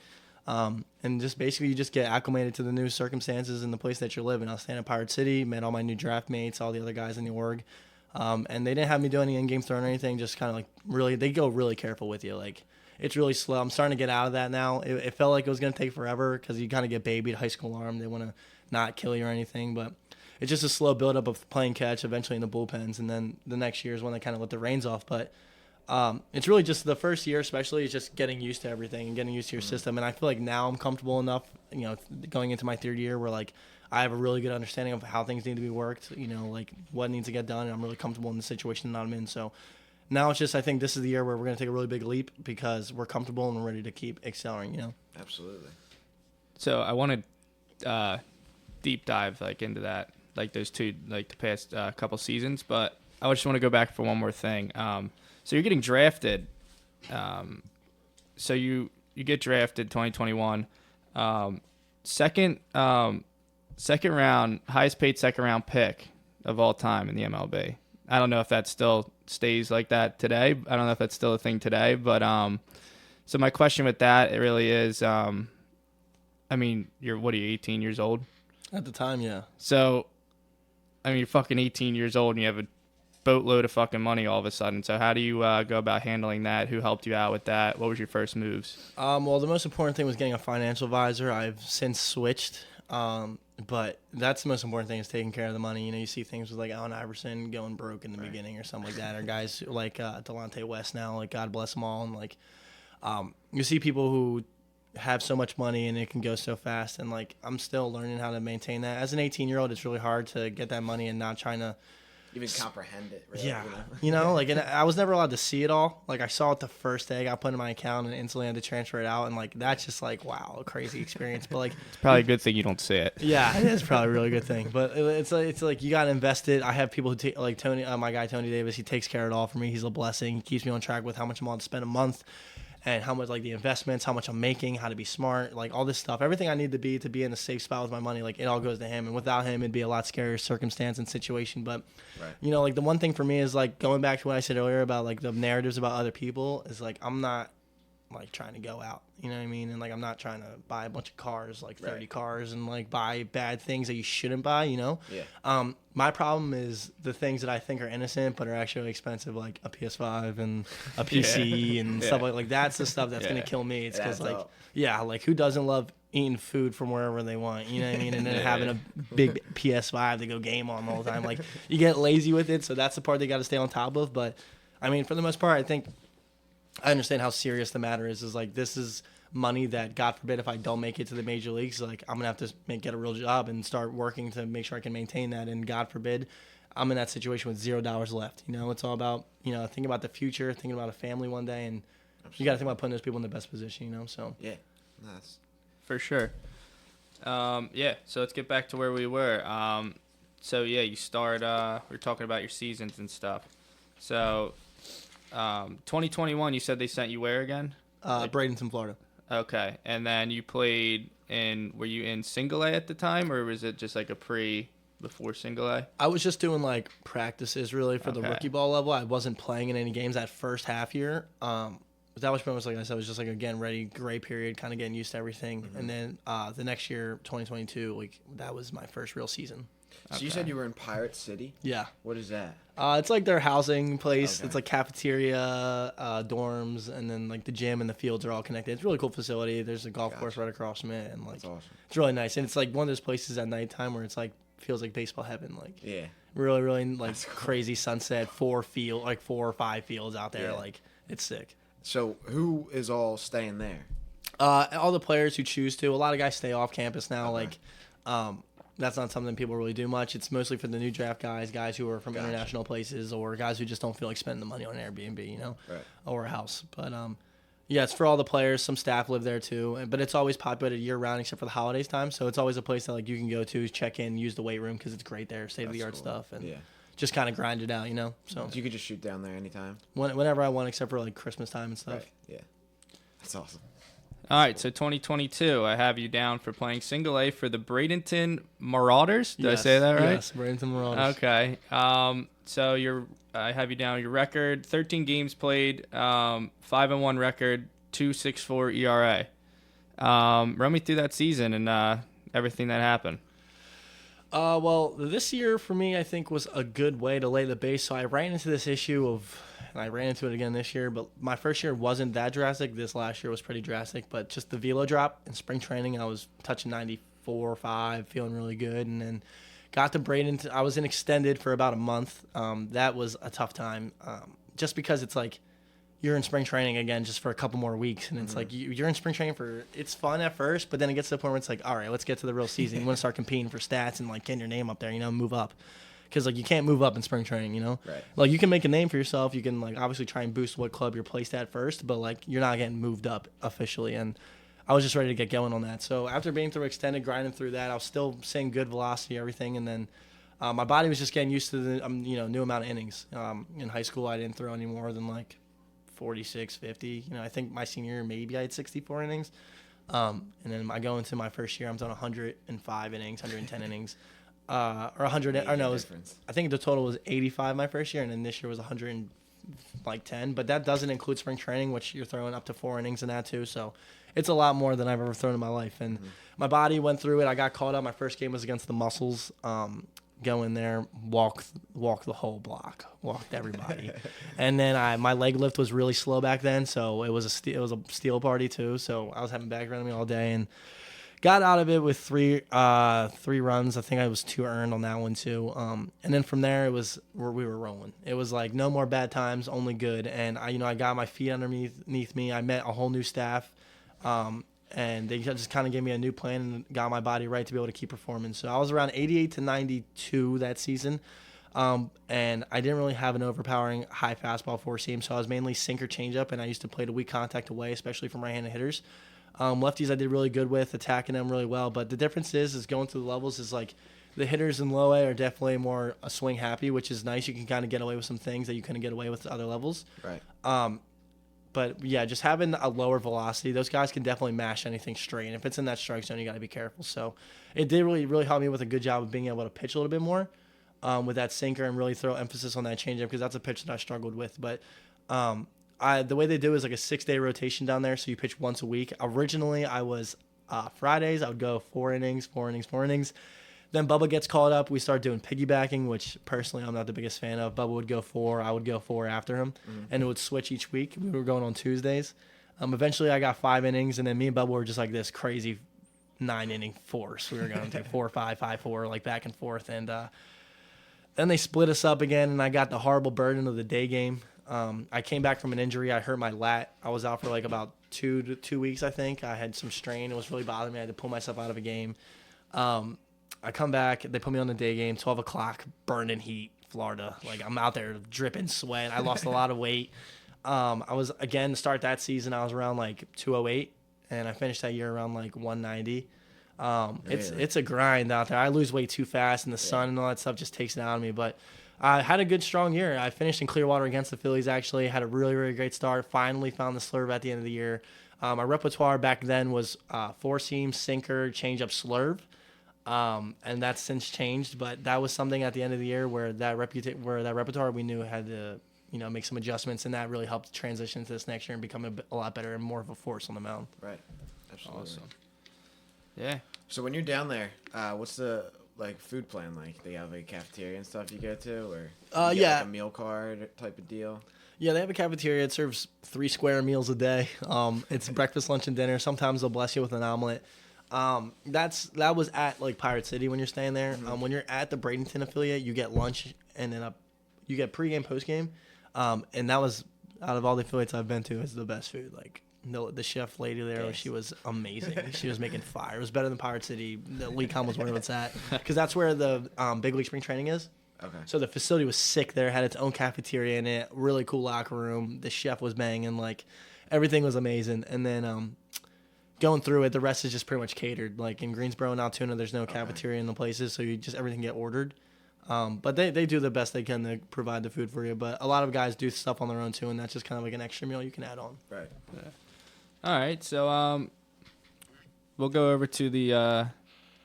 And just basically you just get acclimated to the new circumstances in the place that you're living. I was staying in Pirate City, met all my new draft mates, all the other guys in the org. And they didn't have me do any in-game throwing or anything, just kind of like really, they go really careful with you. Like, it's really slow. I'm starting to get out of that now. It felt like it was going to take forever because you kind of get babied, high school arm. They want to not kill you or anything, but it's just a slow buildup of playing catch, eventually in the bullpens, and then the next year is when they kind of let the reins off. But it's really just the first year, especially, is just getting used to everything and getting used to your system. And I feel like now I'm comfortable enough, going into my third year, where like I have a really good understanding of how things need to be worked. Like what needs to get done, and I'm really comfortable in the situation that I'm in. So now it's just, I think this is the year where we're going to take a really big leap because we're comfortable and we're ready to keep excelling. Absolutely. So I want to deep dive like into that, like those two, like the past couple seasons. But I just want to go back for one more thing. So you're getting drafted. So you get drafted 2021. Second round, highest paid second round pick of all time in the MLB. I don't know if that still stays like that today. I don't know if that's still a thing today. But so my question with that, it really is, I mean, you're 18 years old? At the time, yeah. So, I mean, you're fucking 18 years old and you have a boatload of fucking money all of a sudden. So how do you go about handling that? Who helped you out with that? What was your first moves? Well, the most important thing was getting a financial advisor. I've since switched, but that's the most important thing, is taking care of the money. You see things with like Allen Iverson going broke in the beginning or something like that, or guys like Delonte West now, like God bless them all, and like you see people who have so much money and it can go so fast, and like I'm still learning how to maintain that. As an 18-year-old, it's really hard to get that money and not trying to Even comprehend it. Really, yeah, like, and I was never allowed to see it all. Like, I saw it the first day I got put in my account and instantly had to transfer it out, and like that's just like, wow, a crazy experience. But like, It's probably a good thing you don't see it. yeah, it is probably a really good thing. But it's like you got to invest it. I have people who take, like Tony, my guy Tony Davis. He takes care of it all for me. He's a blessing. He keeps me on track with how much I'm on to spend a month, and how much, like, the investments, how much I'm making, how to be smart, like all this stuff. Everything I need to be in a safe spot with my money, like it all goes to him. And without him, it'd be a lot scarier circumstance and situation. But Right. like the one thing for me is like going back to what I said earlier about like the narratives about other people is like I'm not like trying to go out, you know what I mean? And like I'm not trying to buy a bunch of cars, like 30 Right. cars, and like buy bad things that you shouldn't buy, Yeah. My problem is the things that I think are innocent but are actually expensive, like a PS5 and a PC and stuff like that's the stuff that's Yeah. gonna kill me. It's It because adds like up. like who doesn't love eating food from wherever they want, you know what I mean? And then having a big PS5 to go game on all the time. Like, you get lazy with it, so that's the part they got to stay on top of. But I mean, for the most part, I think I understand how serious the matter is. Is like, this is money that, God forbid, if I don't make it to the major leagues, like I'm gonna have to get a real job and start working to make sure I can maintain that. And God forbid, I'm in that situation with $0 left. It's all about thinking about the future, thinking about a family one day, and you got to think about putting those people in the best position. So Yeah. That's For sure. Yeah, so let's get back to where we were. So, yeah, you start, we're talking about your seasons and stuff. So, 2021, you said they sent you where again? Bradenton, Florida. Okay, and then you played were you in single A at the time, or was it just like before single A? I was just doing like practices really for the Okay. rookie ball level. I wasn't playing in any games that first half year. That was pretty much, like I said, was just like a getting ready, gray period, kind of getting used to everything. Mm-hmm. And then the next year, 2022, like that was my first real season. So you said you were in Pirate City? Yeah. What is that? It's like their housing place. Okay. It's like cafeteria, dorms, and then like the gym and the fields are all connected. It's a really cool facility. There's a golf course right across from it, and like That's awesome. it's really nice. And it's like one of those places at nighttime where it's like feels like baseball heaven. Like Yeah. really, really like That's cool. crazy sunset, 4 or 5 fields out there. Yeah. Like it's sick. So who is all staying there? All the players who choose to. A lot of guys stay off campus now. Okay. Like, That's not something people really do much. It's mostly for the new draft guys who are from Gotcha. international places, or guys who just don't feel like spending the money on an Airbnb, Right. or a house. But yeah, it's for all the players. Some staff live there too, but it's always populated year round except for the holidays time. So it's always a place that like you can go to, check in, use the weight room because it's great there, state of the art That's cool. stuff, and Yeah. just kind of grind it out, So You could just shoot down there anytime. whenever I want, except for like Christmas time and stuff. Right. Yeah. That's awesome. All right, so 2022, I have you down for playing single A for the Bradenton Marauders. Did I say that right? Yes, Bradenton Marauders. Okay. So I have you down. Your record: 13 games played, 5-1 record, 2.64 ERA. Run me through that season and everything that happened. Well, this year for me, I think was a good way to lay the base. So I ran into this issue of, and I ran into it again this year, but my first year wasn't that drastic. This last year was pretty drastic, but just the velo drop in spring training, I was touching 94 or 5, feeling really good, and then got to Bradenton. I was in extended for about a month. That was a tough time, just because it's like you're in spring training again just for a couple more weeks, and it's like you're in spring training for, it's fun at first, but then it gets to the point where it's like, all right, let's get to the real season. You want to start competing for stats and like getting your name up there, move up, because like you can't move up in spring training, Right. like you can make a name for yourself, you can like obviously try and boost what club you're placed at first, but like you're not getting moved up officially. And I was just ready to get going on that. So after being through extended, grinding through that, I was still seeing good velocity, everything, and then my body was just getting used to the new amount of innings. In high school, I didn't throw any more than like 46, 50. I think my senior year, maybe I had 64 innings. And then I go into my first year, I'm done 105 innings, 110 innings. Or 100, or no, I think the total was 85 my first year, and then this year was 110. But that doesn't include spring training, which you're throwing up to 4 innings in that too. So it's a lot more than I've ever thrown in my life. And my body went through it. I got called up. My first game was against the Muscles. Go in there, walk the whole block, walked everybody, and then my leg lift was really slow back then, so it was a steel party too. So I was having back around me all day and got out of it with three runs. I think I was 2 earned on that one too. And then from there it was where we were rolling. It was like no more bad times, only good. And I got my feet underneath me. I met a whole new staff. And they just kind of gave me a new plan and got my body right to be able to keep performing. So I was around 88 to 92 that season. And I didn't really have an overpowering high fastball four seam. So I was mainly sinker changeup, and I used to play to weak contact away, especially from right-handed hitters. Lefties I did really good with, attacking them really well. But the difference is going through the levels is like the hitters in low A are definitely more swing happy, which is nice. You can kind of get away with some things that you couldn't get away with at other levels. Right. But yeah, just having a lower velocity, those guys can definitely mash anything straight. And if it's in that strike zone, you got to be careful. So it did really help me with a good job of being able to pitch a little bit more with that sinker and really throw emphasis on that changeup, because that's a pitch that I struggled with. But the way they do is like a 6-day rotation down there, so you pitch once a week. Originally, I was Fridays, I would go 4 innings. Then Bubba gets called up. We start doing piggybacking, which personally I'm not the biggest fan of. Bubba would go 4. I would go 4 after him. And it would switch each week. We were going on Tuesdays. Eventually I got 5 innings, and then me and Bubba were just like this crazy 9-inning force. We were going to 4-5, 5-4, like back and forth. And then they split us up again, and I got the horrible burden of the day game. I came back from an injury. I hurt my lat. I was out for like about 2 weeks, I think. I had some strain. It was really bothering me. I had to pull myself out of a game. I come back, they put me on the day game, 12 o'clock, burning heat, Florida. Like, I'm out there dripping sweat. I lost a lot of weight. I was, again, to start that season, I was around, like, 208, and I finished that year around, like, 190. It's a grind out there. I lose weight too fast, and the sun and all that stuff just takes it out of me. But I had a good, strong year. I finished in Clearwater against the Phillies, actually. Had a really, really great start. Finally found the slurve at the end of the year. My repertoire back then was 4-seam, sinker, changeup, slurve. And that's since changed, but that was something at the end of the year where that repertoire we knew had to, make some adjustments, and that really helped transition to this next year and become a lot better and more of a force on the mound. Right. Absolutely. Awesome. Yeah. So when you're down there, what's the food plan like? They have a cafeteria and stuff you go to, or you get, like, a meal card type of deal? Yeah, they have a cafeteria. It serves 3 square meals a day. It's breakfast, lunch, and dinner. Sometimes they'll bless you with an omelet. That was at like Pirate City when you're staying there. When you're at the Bradenton affiliate, you get lunch and then you get pregame, postgame. And that was, out of all the affiliates I've been to, is the best food. Like, the chef lady there, Yes. she was amazing. She was making fire. It was better than Pirate City. The Lee Com was where it's at, because that's where the big league spring training is. Okay. So the facility was sick there, had its own cafeteria in it, really cool locker room. The chef was banging, like everything was amazing. And then going through it, the rest is just pretty much catered. Like in Greensboro and Altoona, there's no cafeteria in the places, so you just everything get ordered. But they do the best they can to provide the food for you. But a lot of guys do stuff on their own too, and that's just kind of like an extra meal you can add on. Right. All right, so we'll go over to the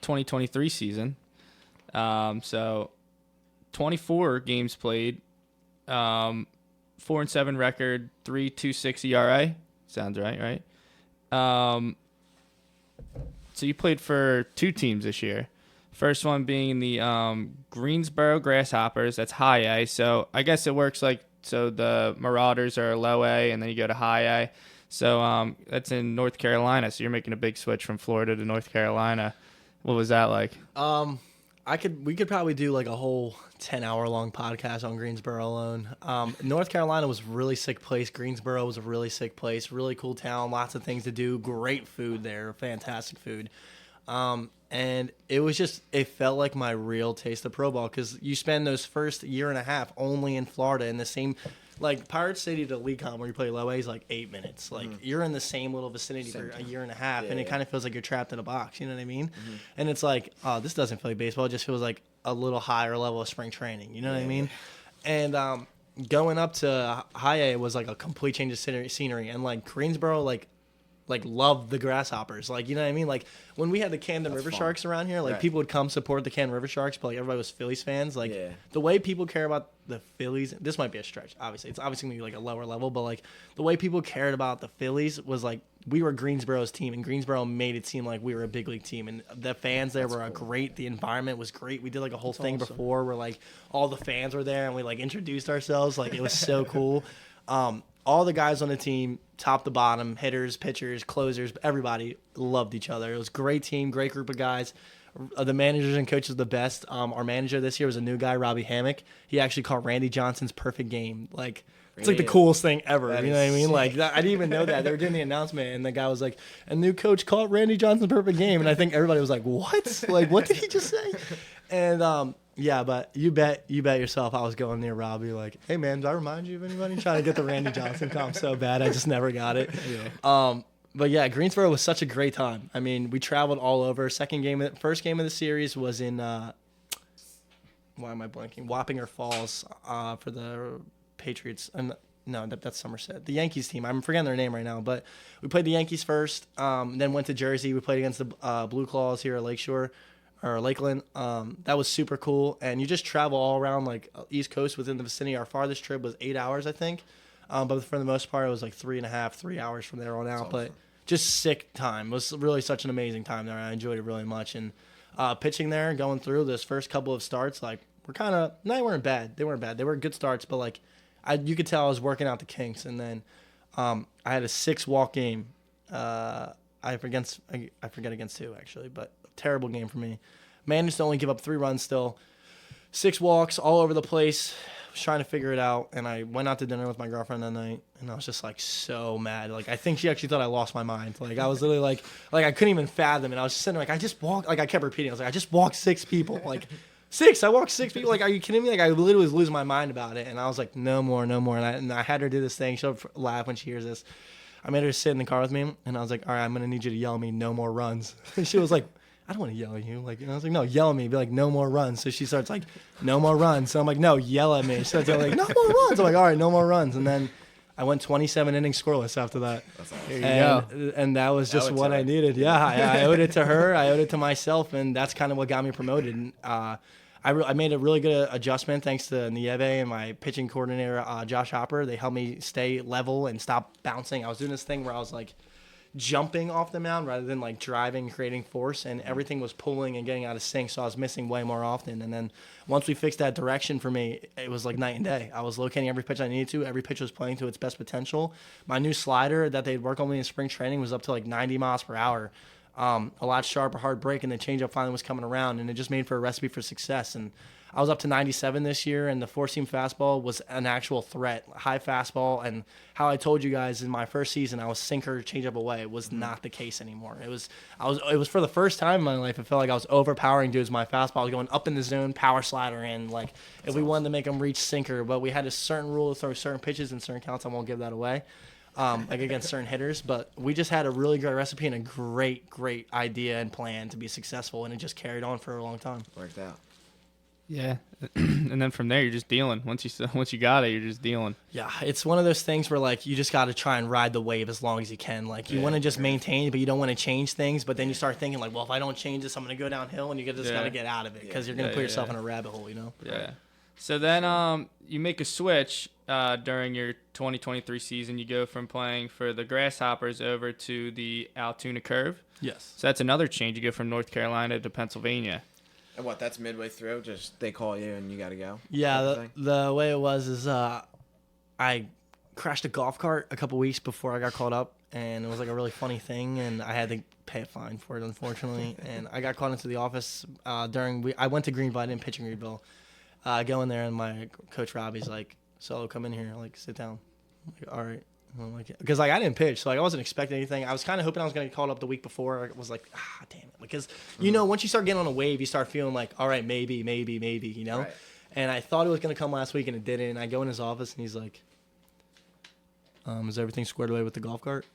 2023 season. So 24 games played, 4-7 record, 3.26 ERA. Sounds right? So you played for 2 teams this year. First one being the Greensboro Grasshoppers. That's high A. So I guess it works like, so the Marauders are low A, and then you go to high A. So that's in North Carolina. So you're making a big switch from Florida to North Carolina. What was that like? We could probably do like a whole 10-hour-long podcast on Greensboro alone. North Carolina was a really sick place. Greensboro was a really sick place. Really cool town. Lots of things to do. Great food there. Fantastic food. And it felt like my real taste of pro ball, because you spend those first year and a half only in Florida in the same, like Pirate City to Lee Com where you play low A is like 8 minutes. Like you're in the same little vicinity for a year and a half, and it kind of feels like you're trapped in a box. You know what I mean? And it's like, oh, this doesn't feel like baseball. It just feels like a little higher level of spring training. You know what I mean? And going up to high A was like a complete change of scenery, and like Greensboro, like loved the Grasshoppers. Like, you know what I mean? Like when we had the Camden River fun. Sharks around here, like people would come support the Camden River Sharks, but like everybody was Phillies fans. Like the way people care about the Phillies, this might be a stretch, obviously. It's obviously gonna be like a lower level, but like the way people cared about the Phillies was like we were Greensboro's team, and Greensboro made it seem like we were a big league team, and the fans there were great. The environment was great. We did like a whole thing before where like all the fans were there and we like introduced ourselves. Like it was so cool. All the guys on the team, top to bottom, hitters, pitchers, closers, everybody loved each other. It was a great team, great group of guys. The managers and coaches the best. Our manager this year was a new guy, Robbie Hammock. He actually called Randy Johnson's perfect game. Like it's like the coolest thing ever. You know what I mean? Like I didn't even know that. They were doing the announcement, and the guy was like, "A new coach called Randy Johnson's perfect game," and I think everybody was like, "What? Like what did he just say?" And yeah, but you bet yourself I was going near Robbie like, "Hey man, do I remind you of anybody?" Trying to get the Randy Johnson comp so bad, I just never got it. But yeah, Greensboro was such a great time. I mean, we traveled all over. First game of the series was in why am I blanking? Wappinger Falls for the Patriots. No, that's Somerset. The Yankees team. I'm forgetting their name right now, but we played the Yankees first. Then went to Jersey. We played against the Blue Claws here at Lakeshore. Or Lakeland. That was super cool, and you just travel all around like East Coast within the vicinity. Our farthest trip was 8 hours, I think, but for the most part, it was like 3 hours from there on out. Awesome. But just sick time. It was really such an amazing time there. I enjoyed it really much, and pitching there, going through this first couple of starts, like they weren't bad. They weren't bad. They were good starts, but like you could tell I was working out the kinks, and then I had a 6-walk game. I forget against who actually, but. Terrible game for me. Managed to only give up 3 runs still. 6 walks all over the place. Was trying to figure it out, and I went out to dinner with my girlfriend that night, and I was just like so mad. Like I think she actually thought I lost my mind. Like I was literally like I couldn't even fathom it. I was just sitting there like I just walked. Like I kept repeating. I was like I just walked 6 people. Like 6. I walked 6 people. Like are you kidding me? Like I literally was losing my mind about it, and I was like no more. And I had her do this thing. She'll laugh when she hears this. I made her sit in the car with me, and I was like, all right, I'm gonna need you to yell at me no more runs. And she was like. I don't want to yell at you. Like, and I was like, no, yell at me. Be like, no more runs. So she starts like, no more runs. So I'm like, no, yell at me. She starts yelling like, no more runs. I'm like, all right, no more runs. And then I went 27 innings scoreless after that. That's awesome. There you go. And that was just what I needed. Yeah, I owed it to her. I owed it to myself. And that's kind of what got me promoted. And I made a really good adjustment thanks to Nieve and my pitching coordinator, Josh Hopper. They helped me stay level and stop bouncing. I was doing this thing where I was like, jumping off the mound rather than like driving, creating force, and everything was pulling and getting out of sync, so I was missing way more often. And then once we fixed that direction for me, it was like night and day. I was locating every pitch I needed to. Every pitch was playing to its best potential. My new slider that they'd work on me in spring training was up to like 90 miles per hour. a lot sharper, hard break, and the changeup finally was coming around, and it just made for a recipe for success. And I was up to 97 this year, and the four-seam fastball was an actual threat, high fastball. And how I told you guys in my first season, I was sinker, changeup away. It was not the case anymore. It was for the first time in my life, it felt like I was overpowering dudes. My fastball I was going up in the zone, power slider in. Like if we wanted to make them reach sinker, but we had a certain rule to throw certain pitches in certain counts. I won't give that away. Like against certain hitters, but we just had a really great recipe and a great idea and plan to be successful, and it just carried on for a long time. Worked out. Yeah, and then from there you're just dealing. Once you got it, you're just dealing. Yeah, it's one of those things where like you just got to try and ride the wave as long as you can. Like you want to just maintain, but you don't want to change things. But then you start thinking like, well, if I don't change this, I'm going to go downhill, and you just got to get out of it because you're going to put yourself in a rabbit hole. You know. Yeah. So then you make a switch during your 2023 season. You go from playing for the Grasshoppers over to the Altoona Curve. Yes. So that's another change. You go from North Carolina to Pennsylvania. And what? That's midway through. Just they call you and you got to go. Yeah. The way it was is I crashed a golf cart a couple weeks before I got called up, and it was like a really funny thing, and I had to pay a fine for it, unfortunately. And I got called into the office I went to Greenville. I didn't pitch in Greenville. I go in there, and my coach Robbie's like, "Solo, come in here. Like, sit down." I'm like, all right. I'm like, because like I didn't pitch, so like I wasn't expecting anything. I was kind of hoping I was going to get called up the week before. I was like, damn it, because you know once you start getting on a wave, you start feeling like, all right, maybe, you know. Right. And I thought it was going to come last week, and it didn't. And I go in his office, and he's like, "Is everything squared away with the golf cart?"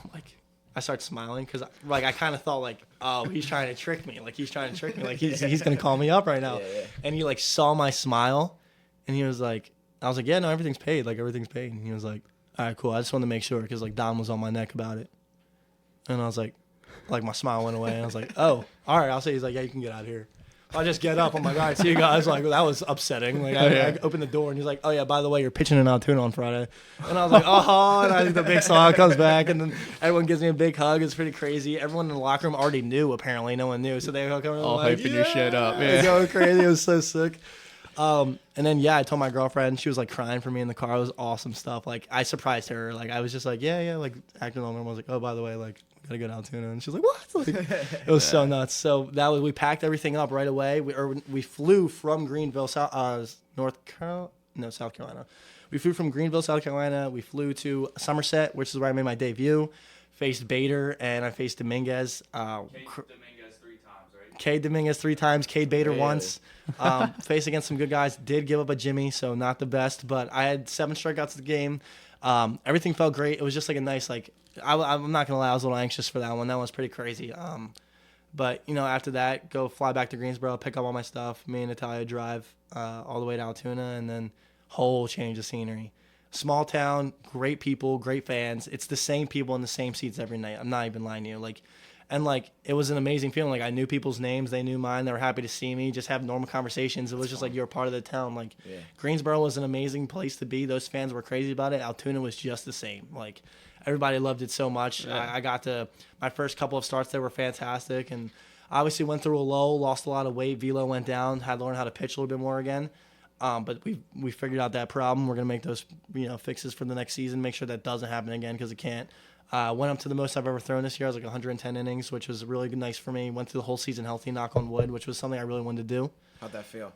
I'm like, I start smiling because like I kind of thought like, oh, he's trying to trick me, like he's going to call me up right now. Yeah. And he like saw my smile, and he was like, I was like, yeah, no, everything's paid, and he was like, all right, cool. I just wanted to make sure because like Don was on my neck about it, and I was like my smile went away, and I was like, oh, all right, I'll say. He's like, yeah, you can get out of here. I just get up. I'm like, all right, see you guys. Like that was upsetting. Like I opened the door, and he's like, oh yeah, by the way, you're pitching in Altoona on Friday, and I was like, oh, and the big smile comes back, and then everyone gives me a big hug. It's pretty crazy. Everyone in the locker room already knew. Apparently, no one knew, so they all come all like, hyping your shit up. Yeah, going crazy. It was so sick. And then I told my girlfriend. She was like crying for me in the car. It was awesome stuff. Like I surprised her. Like I was just like like acting all normal. I was like, oh, by the way, like gotta go to Altoona, and she was like, what? Like, it was so nuts. So we packed everything up right away. We flew from Greenville, South Carolina. We flew from Greenville, South Carolina. We flew to Somerset, which is where I made my debut. Faced Bader, and I faced Dominguez. Dominguez 3 times, right? Cade Dominguez 3 times, Cade Bader Really? once. Faced against some good guys. Did give up a Jimmy, so not the best, but I had 7 strikeouts of the game. Everything felt great. It was just like a nice, like, I'm not going to lie, I was a little anxious for that one. That one was pretty crazy. But, after that, fly back to Greensboro, pick up all my stuff. Me and Natalia drive all the way to Altoona, and then whole change of scenery. Small town, great people, great fans. It's the same people in the same seats every night. I'm not even lying to you. It was an amazing feeling. Like, I knew people's names. They knew mine. They were happy to see me, just have normal conversations. It was just like you're a part of the town. Like, Greensboro was an amazing place to be. Those fans were crazy about it. Altoona was just the same. Like, everybody loved it so much. Yeah. I got to – my first couple of starts there were fantastic. And obviously went through a lull, lost a lot of weight. Velo went down, had to learn how to pitch a little bit more again. But we figured out that problem. We're going to make those fixes for the next season, make sure that doesn't happen again because it can't. Went up to the most I've ever thrown this year. I was like 110 innings, which was really nice for me. Went through the whole season healthy, knock on wood, which was something I really wanted to do. How'd that feel?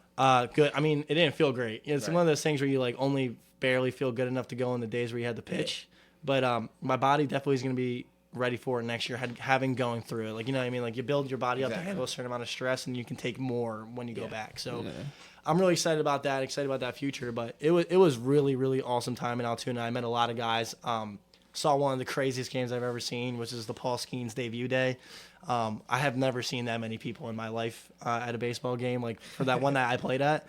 Good. I mean, it didn't feel great. It's Right. one of those things where you like only barely feel good enough to go on the days where you had to pitch. But my body definitely is going to be ready for it next year, having going through it. Like, you know what I mean? Like, you build your body up to handle a certain amount of stress, and you can take more when you go back. So I'm really excited about that future. But it was really, really awesome time in Altoona. I met a lot of guys. Saw one of the craziest games I've ever seen, which is the Paul Skeens debut day. I have never seen that many people in my life at a baseball game, like for that one that I played at.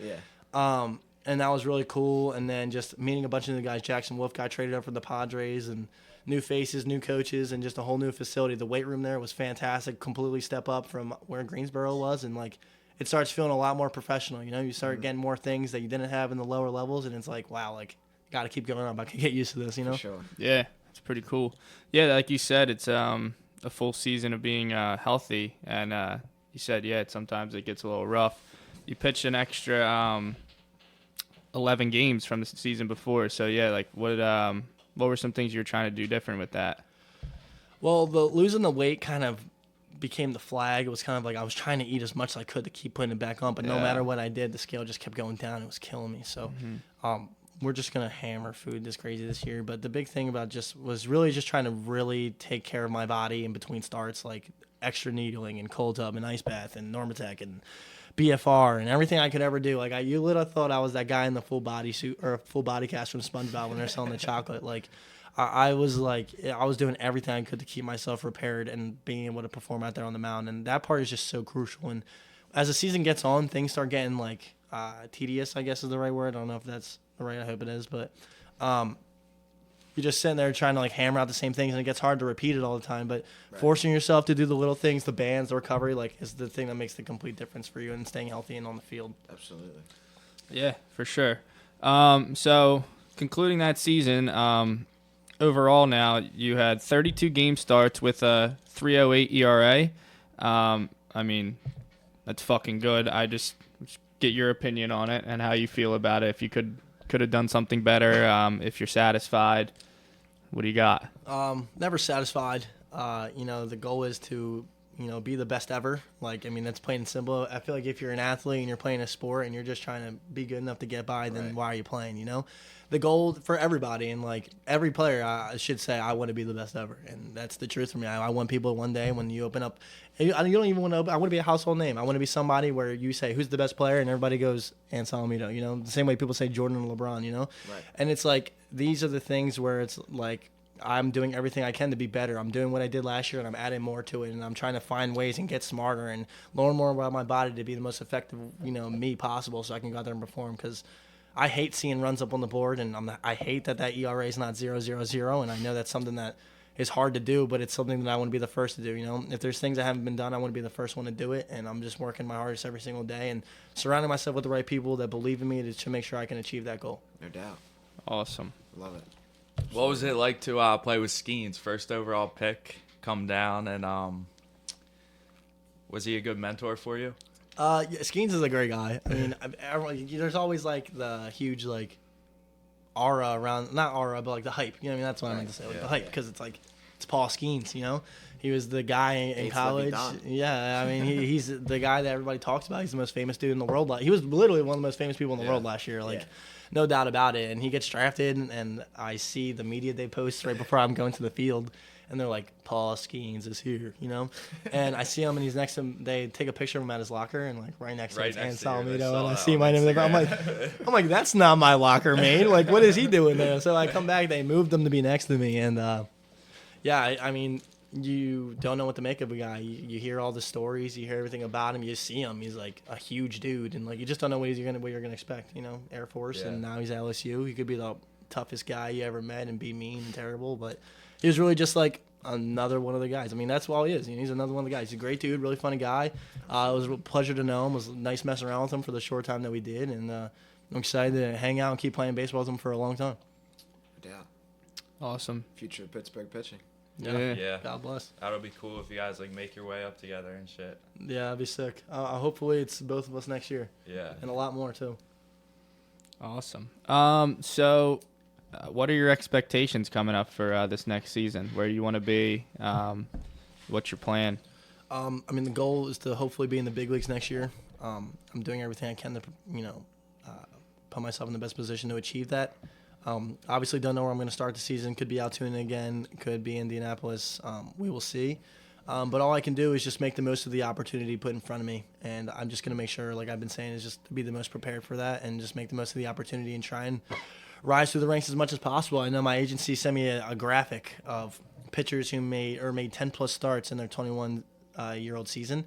And that was really cool. And then just meeting a bunch of new guys. Jackson Wolf got traded up for the Padres, and new faces, new coaches, and just a whole new facility. The weight room there was fantastic, completely step up from where Greensboro was. And, like, it starts feeling a lot more professional. You start getting more things that you didn't have in the lower levels, and it's like, wow, like, got to keep going on. I can get used to this, For sure. Yeah, it's pretty cool. Yeah, like you said, it's a full season of being healthy. And you said, sometimes it gets a little rough. You pitched an extra 11 games from the season before. So, like, what were some things you were trying to do different with that? Well, losing the weight kind of became the flag. It was kind of like I was trying to eat as much as I could to keep putting it back on, but no Yeah. matter what I did, the scale just kept going down. It was killing me. So we're just going to hammer food this crazy this year. But the big thing about was really just trying to really take care of my body in between starts, like extra needling and cold tub and ice bath and Normatec and BFR and everything I could ever do. Like you literally thought I was that guy in the full body suit or full body cast from SpongeBob when they're selling the chocolate. Like I was doing everything I could to keep myself prepared and being able to perform out there on the mound. And that part is just so crucial. And as the season gets on, things start getting like tedious, I guess is the right word. I don't know if that's the right. I hope it is. But you're just sitting there trying to like hammer out the same things, and it gets hard to repeat it all the time. But forcing yourself to do the little things, the bands, the recovery, like is the thing that makes the complete difference for you and staying healthy and on the field. Absolutely. Yeah, for sure. So concluding that season, overall now you had 32 game starts with a 3.08 ERA. I mean, that's fucking good. I just get your opinion on it and how you feel about it. If you could have done something better, if you're satisfied, what do you got? Never satisfied. The goal is to, be the best ever. Like, I mean, that's plain and simple. I feel like if you're an athlete and you're playing a sport and you're just trying to be good enough to get by, then why are you playing, The goal for everybody and, like, every player should say, I want to be the best ever. And that's the truth for me. I want people one day when you open up, you don't even want to open, I want to be a household name. I want to be somebody where you say, who's the best player? And everybody goes, and Solometo, the same way people say Jordan and LeBron, Right. And it's like, these are the things where it's like, I'm doing everything I can to be better. I'm doing what I did last year, and I'm adding more to it, and I'm trying to find ways and get smarter and learn more about my body to be the most effective, me possible, so I can go out there and perform. Because I hate seeing runs up on the board, and I hate that ERA is not 0.00, and I know that's something that is hard to do, but it's something that I want to be the first to do. If there's things that haven't been done, I want to be the first one to do it, and I'm just working my hardest every single day and surrounding myself with the right people that believe in me to make sure I can achieve that goal. No doubt. Awesome. Love it. What was it like to play with Skeens? First overall pick, come down, and was he a good mentor for you? Yeah, Skeens is a great guy. I mean, there's always like the huge like aura around, not aura, but like the hype. That's what I meant to say, like the hype, because it's like it's Paul Skeens. He was the guy in It's college. Living Don. Yeah, I mean, he's the guy that everybody talks about. He's the most famous dude in the world. He was literally one of the most famous people in the world last year. Like, no doubt about it. And he gets drafted, and I see the media they post right before I'm going to the field, and they're like, Paul Skeens is here, And I see him, and he's next to him. They take a picture of him at his locker, and like right next to him is Ann Solometo, and I see my name. I'm like, that's not my locker, man. Like, what is he doing there? So I come back, they moved him to be next to me, and I mean, you don't know what to make of a guy. You hear all the stories, you hear everything about him, you see him. He's like a huge dude, and like you just don't know what you're gonna expect. Air Force, and now he's at LSU. He could be the toughest guy you ever met and be mean and terrible, but he was really just like another one of the guys. I mean, that's all he is. He's another one of the guys. He's a great dude, really funny guy. It was a pleasure to know him. It was nice messing around with him for the short time that we did, and I'm excited to hang out and keep playing baseball with him for a long time. No doubt. Awesome. Future of Pittsburgh pitching. Yeah. God bless. That'll be cool if you guys like make your way up together and shit. Yeah, that'd be sick. Hopefully it's both of us next year. Yeah. And a lot more too. Awesome. So what are your expectations coming up for this next season? Where do you want to be? What's your plan? I mean, the goal is to hopefully be in the big leagues next year. I'm doing everything I can to, put myself in the best position to achieve that. Obviously, don't know where I'm going to start the season. Could be Altoona again. Could be Indianapolis. We will see. But all I can do is just make the most of the opportunity put in front of me. And I'm just going to make sure, like I've been saying, is just to be the most prepared for that and just make the most of the opportunity and try and rise through the ranks as much as possible. I know my agency sent me a graphic of pitchers who made 10-plus starts in their 21-year-old season,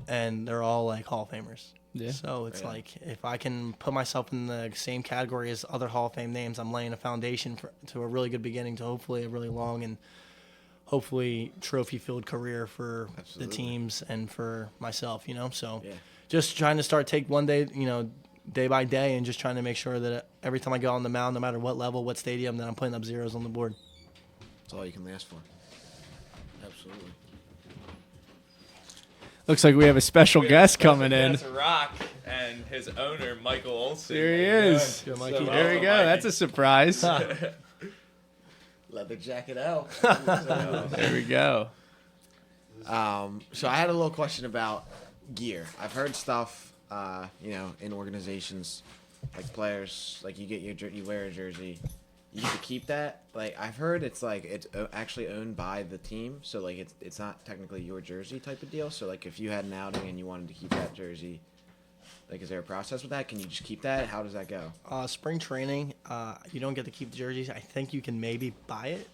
and they're all like Hall of Famers. Yeah. So it's like if I can put myself in the same category as other Hall of Fame names, I'm laying a foundation to a really good beginning to hopefully a really long and hopefully trophy-filled career for the teams and for myself, So just trying to take one day, day by day, and just trying to make sure that every time I go on the mound, no matter what level, what stadium, that I'm putting up zeros on the board. That's all you can ask for. Absolutely. Looks like we have a special guest coming in. That's Rock and his owner, Michael Olson. Here he is. Good, Mikey. There we go. That's a surprise. Leather jacket out. There we go. So I had a little question about gear. I've heard stuff, in organizations, like players, like you wear a jersey, you get to keep that. Like I've heard it's like it's actually owned by the team, so like it's not technically your jersey type of deal. So like if you had an outing and you wanted to keep that jersey, like is there a process with that? Can you just keep that? How does that go? Spring training, you don't get to keep the jerseys. I think you can maybe buy it,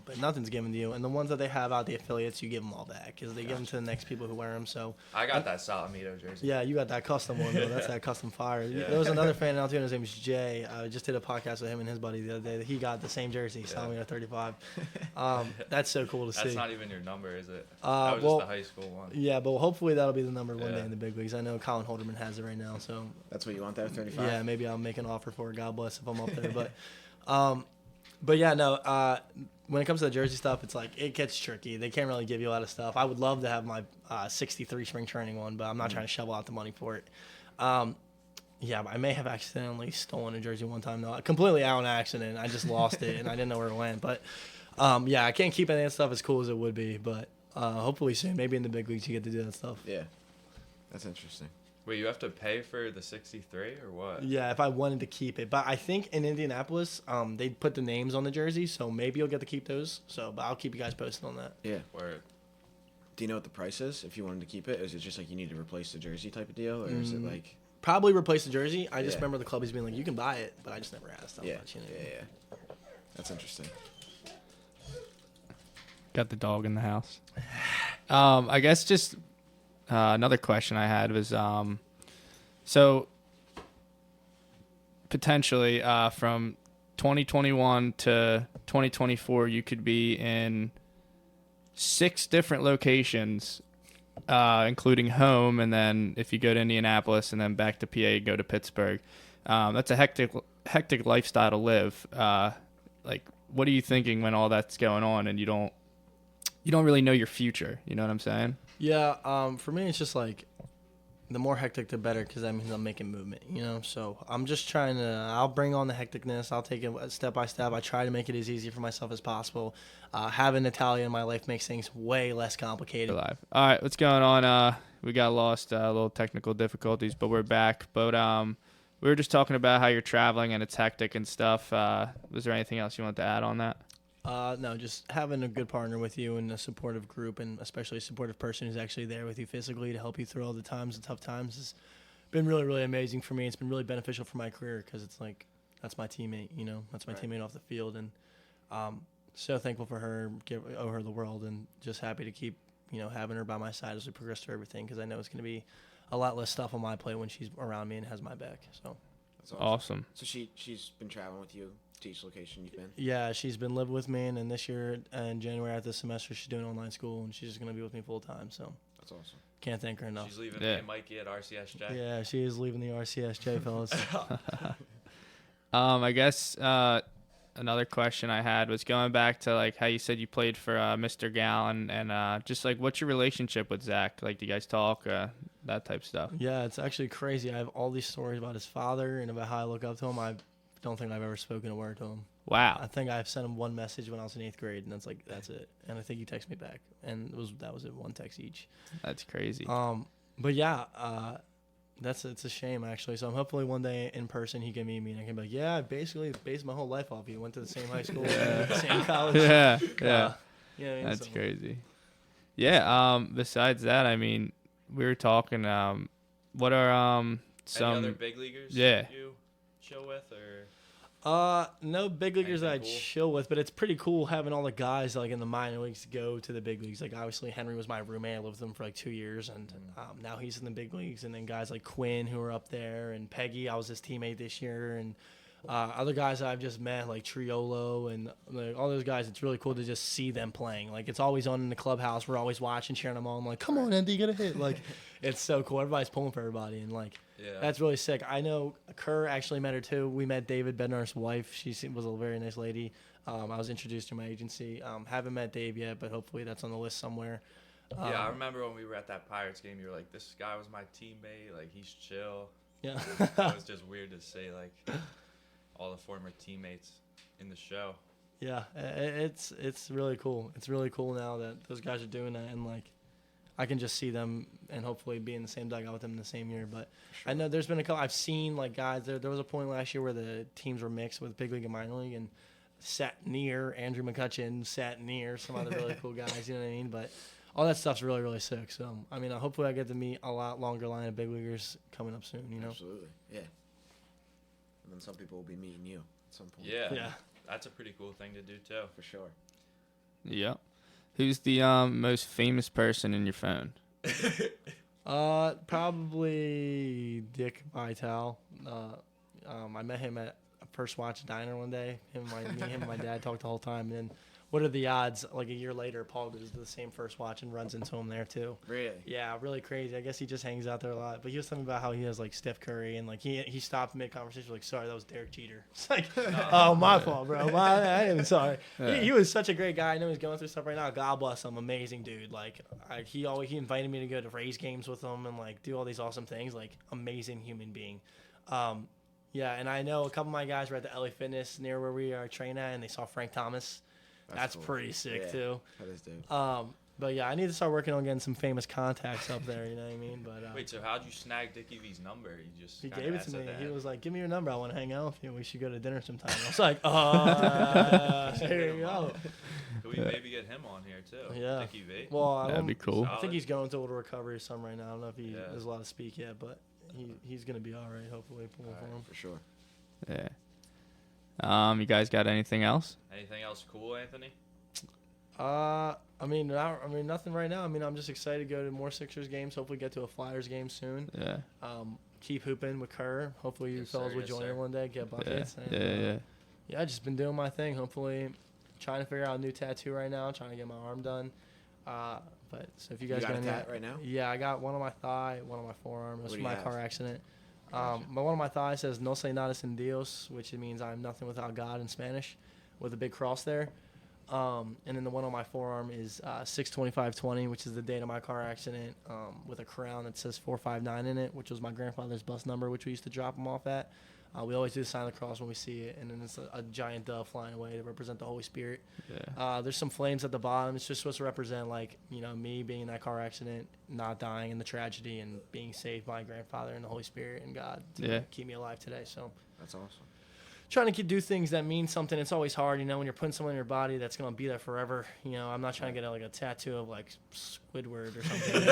but nothing's given to you. And the ones that they have out, the affiliates, you give them all back because they give them to the next people who wear them. So I got that Solometo jersey. yeah, you got that custom one though. That's that custom fire. Yeah. There was another fan out there. His name was Jay. I just did a podcast with him and his buddy the other day. He got the same jersey, Solometo 35. That's so cool to see. That's not even your number, is it? Uh, that was well, just the high school one. Yeah, but hopefully that'll be the number one Yeah. day in the big leagues. I know Colin Holderman has it right now, so That's what you want there, 35. yeah, maybe I'll make an offer for it. God bless if I'm up there, but yeah, no. When it comes to the jersey stuff, it's like it gets tricky. They can't really give you a lot of stuff. I would love to have my 63 spring training one, but I'm not trying to shovel out the money for it. Yeah, I may have accidentally stolen a jersey one time though, completely out on accident. I just lost it and I didn't know where it went. But yeah, I can't keep any of that stuff as cool as it would be. But hopefully soon, maybe in the big leagues, you get to do that stuff. Yeah, that's interesting. Wait, you have to pay for the 63 or what? Yeah, if I wanted to keep it. But I think in Indianapolis, they put the names on the jersey, so maybe you'll get to keep those. So, but I'll keep you guys posted on that. Yeah. Word. Do you know what the price is if you wanted to keep it? Is it just like you need to replace the jersey type of deal, or is it like? Probably replace the jersey. I just Yeah. remember the clubbies being like, you can buy it, but I just never asked how Yeah, much. You know? yeah. That's interesting. Got the dog in the house. I guess just another question I had was so potentially from 2021 to 2024, you could be in 6 different locations, including home, and then if you go to Indianapolis and then back to PA, go to Pittsburgh. That's a hectic lifestyle to live. Like, what are you thinking when all that's going on and you don't really know your future? You know what I'm saying? Yeah. For me, it's just like the more hectic, the better, because that means I'm making movement. You know, so I'm just trying to. I'll bring on the hecticness. I'll take it step by step. I try to make it as easy for myself as possible. Having Natalia in my life makes things way less complicated. Live. All right, what's going on? We got lost, a little technical difficulties, but we're back. But we were just talking about how you're traveling and it's hectic and stuff. Was there anything else you wanted to add on that? No, just having a good partner with you and a supportive group, and especially a supportive person who's actually there with you physically to help you through all the times, the tough times, has been really, really amazing for me. It's been really beneficial for my career because it's like that's my teammate, you know, that's my teammate off the field, and so thankful for her, owe her the world, and just happy to keep, you know, having her by my side as we progress through everything, because I know it's going to be a lot less stuff on my plate when she's around me and has my back. So That's Awesome. So she's been traveling with you to each location you've been. yeah, she's been living with me, and then this year in January after the semester, she's doing online school, and she's just going to be with me full time. So That's awesome. can't thank her enough. She's leaving Yeah. me and Mikey at RCSJ. Yeah, she is leaving the RCSJ, fellas. I guess another question I had was going back to like how you said you played for Mr. Gallon, and just like what's your relationship with Zach? Like, do you guys talk? That type of stuff. Yeah, it's actually crazy. I have all these stories about his father and about how I look up to him. I don't think I've ever spoken a word to him. I Wow. think I've sent him one message when I was in 8th grade, and that's it. And I think he texted me back, and that was it, one text each. That's crazy. But yeah, it's a shame actually. So I'm hopefully one day in person he can meet me, and I can be like, yeah, I basically based my whole life off you. Went to the same high school, same college. yeah. Yeah, That's so- crazy. Yeah. Besides that, I mean, we were talking. What are some? Any other big leaguers Yeah. you chill with, or No big leaguers that I Anything cool? chill with, but it's pretty cool having all the guys like in the minor leagues go to the big leagues. Like obviously Henry was my roommate. I lived with him for like 2 years, and now he's in the big leagues. And then guys like Quinn who are up there, and Peggy, I was his teammate this year, and other guys that I've just met like Triolo and like, all those guys. It's really cool to just see them playing. Like it's always on in the clubhouse. We're always watching, cheering them on. I'm like, come on, Andy, get a hit. Like it's so cool. Everybody's pulling for everybody, and like. yeah? That's really sick. I know Kerr actually met her too. We met David Bednar's wife. She was a very nice lady. I was introduced to my agency. Haven't met Dave yet, but hopefully that's on the list somewhere. Yeah, I remember when we were at that Pirates game, you were like, "This guy was my teammate. Like, he's chill." Yeah. It was just weird to say like all the former teammates in the show. Yeah, it's really cool. It's really cool now that those guys are doing that, and like I can just see them and hopefully be in the same dugout with them in the same year. But Sure. I know there's been a couple. I've seen like guys. There was a point last year where the teams were mixed with big league and minor league, and sat near Andrew McCutcheon, sat near some other really cool guys. You know what I mean? But all that stuff's really really sick. So I mean, hopefully I get to meet a lot longer line of big leaguers coming up soon. You know? Absolutely. Yeah. And then some people will be meeting you at some point. Yeah. Yeah. That's a pretty cool thing to do too. For sure. Yeah. Who's the most famous person in your phone? Probably Dick Vitale. I met him at a First Watch Diner one day. Me, him, and my dad talked the whole time. And then, what are the odds? Like a year later, Paul goes to the same First Watch and runs into him there too. Really? Yeah, really crazy. I guess he just hangs out there a lot. But he was talking about how he has like Steph Curry and like he stopped mid conversation like, sorry, that was Derek Jeter. It's like, oh my fault, bro. I ain't even sorry. Yeah. He was such a great guy. I know he's going through stuff right now. God bless him. Amazing dude. Like he invited me to go to Rays games with him and like do all these awesome things. Like amazing human being. Yeah, and I know a couple of my guys were at the LA Fitness near where we are training at, and they saw Frank Thomas. That's cool. pretty sick Yeah, too. That is dope. But yeah, I need to start working on getting some famous contacts up there. You know what I mean? But Wait, so how'd you snag Dickie V's number? You just he kinda gave it asked to me. at the He end. was like, "Give me your number. I want to hang out with you. We should go to dinner sometime." I was like, here you go." Could we maybe get him on here too? Yeah. Dickie V. Well, That'd be cool. I think he's going through a little recovery some right now. I don't know if he Yeah. does a lot of speak yet, but he's gonna be all right. Hopefully, pull for him. For sure. Yeah. You guys got anything else? Anything else cool, Anthony? I mean, nothing right now. I mean, I'm just excited to go to more Sixers games. Hopefully, get to a Flyers game soon. Yeah. Keep hooping with Kerr. Hopefully, you Yes, fellas sir. will Yes, join sir. her one day, get Yeah. buckets. Yeah. And, Yeah. yeah, I just been doing my thing. Hopefully, trying to figure out a new tattoo right now. Trying to get my arm done. But so if you guys You got a any- tat right now? Yeah, I got one on my thigh, one on my forearm. It was What from do my you have? car accident. Gotcha. My one on my thigh says "No se nada sin Dios," which means I'm nothing without God in Spanish, with a big cross there. And then the one on my forearm is 6/25/20, which is the date of my car accident, with a crown that says 459 in it, which was my grandfather's bus number, which we used to drop him off at. We always do the sign of the cross when we see it, and then it's a giant dove flying away to represent the Holy Spirit. Yeah. There's some flames at the bottom. It's just supposed to represent, like, you know, me being in that car accident, not dying in the tragedy, and being saved by Grandfather and the Holy Spirit and God to Yeah. keep me alive today. So That's awesome. trying to do things that mean something. It's always hard, you know, when you're putting someone in your body that's going to be there forever. You know, I'm not trying to get like a tattoo of like Squidward or something.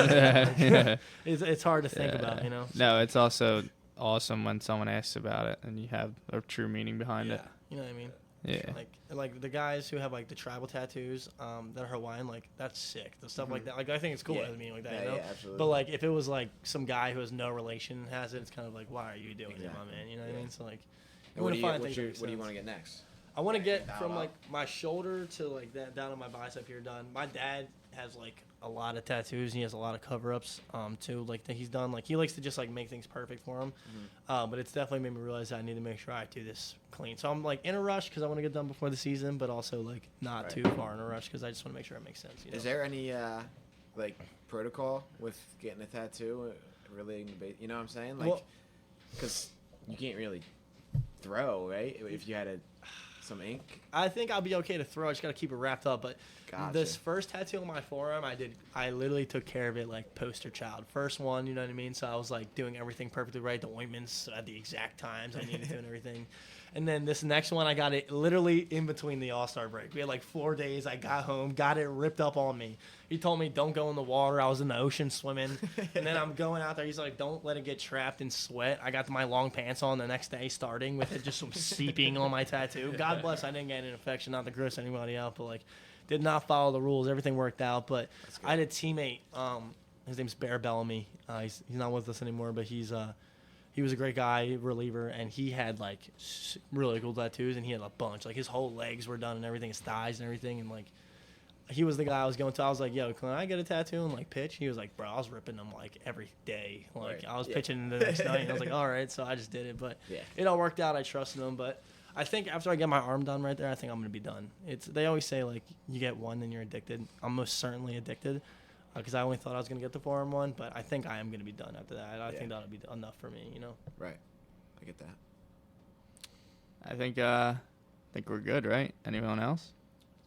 Yeah. It's hard to think Yeah. about, you know. No, it's also awesome when someone asks about it and you have a true meaning behind Yeah, it. you know what I mean. Yeah. Like the guys who have like the tribal tattoos that are Hawaiian, like that's sick. The stuff like that, like I think it's cool. Yeah. I mean, like that, Yeah, you know. yeah, absolutely. But like if it was like some guy who has no relation and has it, it's kind of like, why are you doing it, my Exactly. man? You know what I Yeah. mean? So like, And what do you, find what's things your, that make what do you sense. want to get next? I want to get Down from up. like my shoulder to like that down on my bicep here done. My dad has like a lot of tattoos. And he has a lot of cover-ups too. Like that he's done. Like he likes to just like make things perfect for him. But it's definitely made me realize that I need to make sure I do this clean. So I'm like in a rush because I want to get done before the season, but also like not Right. too far in a rush because I just want to make sure it makes sense. You know? Is there any like protocol with getting a tattoo relating to you know what I'm saying? Like, Well- because you can't really throw, right? If you had some ink. I think I'll be okay to throw. I just got to keep it wrapped up. But Gotcha. this first tattoo on my forearm, I literally took care of it like poster child. First one, you know what I mean? So I was like doing everything perfectly right. The ointments at the exact times I needed to and everything. And then this next one, I got it literally in between the All-Star break. We had like 4 days. I got home, got it ripped up on me. He told me, don't go in the water. I was in the ocean swimming. And then I'm going out there. He's like, don't let it get trapped in sweat. I got my long pants on the next day starting with it just some seeping on my tattoo. God bless, I didn't get an infection, not to gross anybody out, but like did not follow the rules. Everything worked out. But good. I had a teammate. His name's Bear Bellamy. He's not with us anymore, but he was a great guy, reliever, and he had like really cool tattoos, and he had a bunch. Like his whole legs were done and everything, his thighs and everything, and like he was the guy I was going to. I was like, yo, can I get a tattoo and like pitch? He was like, bro, I was ripping them like every day. Like Right. I was Yeah. pitching the next night, and I was like, all right, so I just did it, but Yeah. it all worked out. I trusted him, but I think after I get my arm done right there, I think I'm gonna be done. They always say like you get one, then you're addicted. I'm most certainly addicted. Because I only thought I was going to get the forearm one, but I think I am going to be done after that. I think that'll be enough for me, you know? Right. I get that. I think think we're good, right? Anyone else?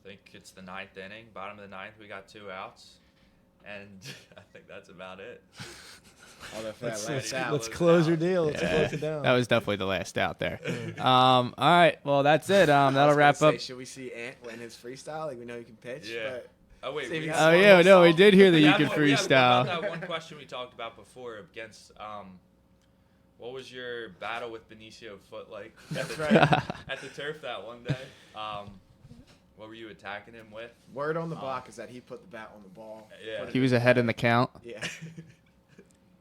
I think it's the 9th inning. Bottom of the 9th, we got 2 outs. And I think that's about it. Although for that Let's, last out, let's close your deal. Let's Yeah. close it down. That was definitely the last out there. All right. Well, that's it. I was That'll gonna wrap say, up. should we see Ant win his freestyle? Like we know he can pitch. Yeah. But Oh, wait. See if We he have- Oh yeah, no, we did hear that we you had could one- we had- freestyle. What about that one question we talked about before against what was your battle with Benicio Foot like? That's right. At the turf that one day. What were you attacking him with? Word on the block is that he put the bat on the ball. Yeah. Put it He was ahead in the count. Yeah.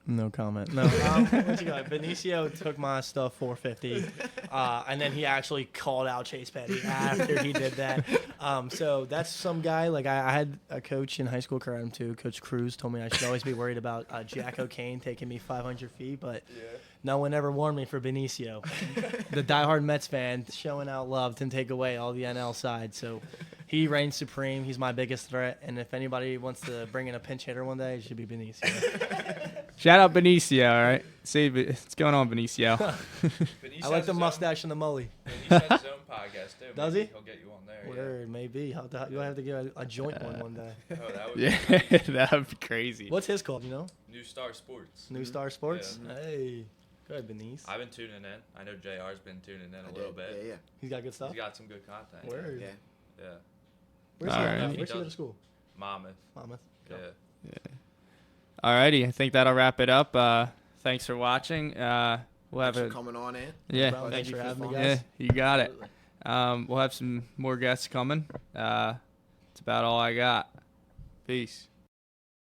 No comment. No. What you got? Benicio took my stuff 450, and then he actually called out Chase Petty after he did that. So that's some guy. Like I had a coach in high school, him too. Coach Cruz told me I should always be worried about Jack O'Kane taking me 500 feet, but no one ever warned me for Benicio. The diehard Mets fan showing out love to take away all the NL side. So he reigns supreme. He's my biggest threat. And if anybody wants to bring in a pinch hitter one day, it should be Benicio. Shout out Benicio. All right. See what's going on, Benicio. Benicio I like has the his mustache and the mully. Own, Benicio has his own podcast too. Does Maybe he? He'll get you on there. Yeah. Word, maybe. You'll have to get a joint one day. Oh, that would Yeah, that would be crazy. What's his called, you know? New Star Sports. New Star Sports? Yeah. Hey. Good, Benice. I've been tuning in. I know JR's been tuning in I a did. little bit. Yeah, He's got good stuff? He's got some good content. Word. yeah. Yeah. Where's All he, right. where's he go to school? Monmouth. Monmouth. Yeah. Alrighty, I think that'll wrap it up. Thanks for watching. We'll have Thanks for a coming on, Ant. yeah, Brown, thanks Thank you for for having me, the guys. yeah, you got it. Absolutely. We'll have some more guests coming. That's about all I got. Peace.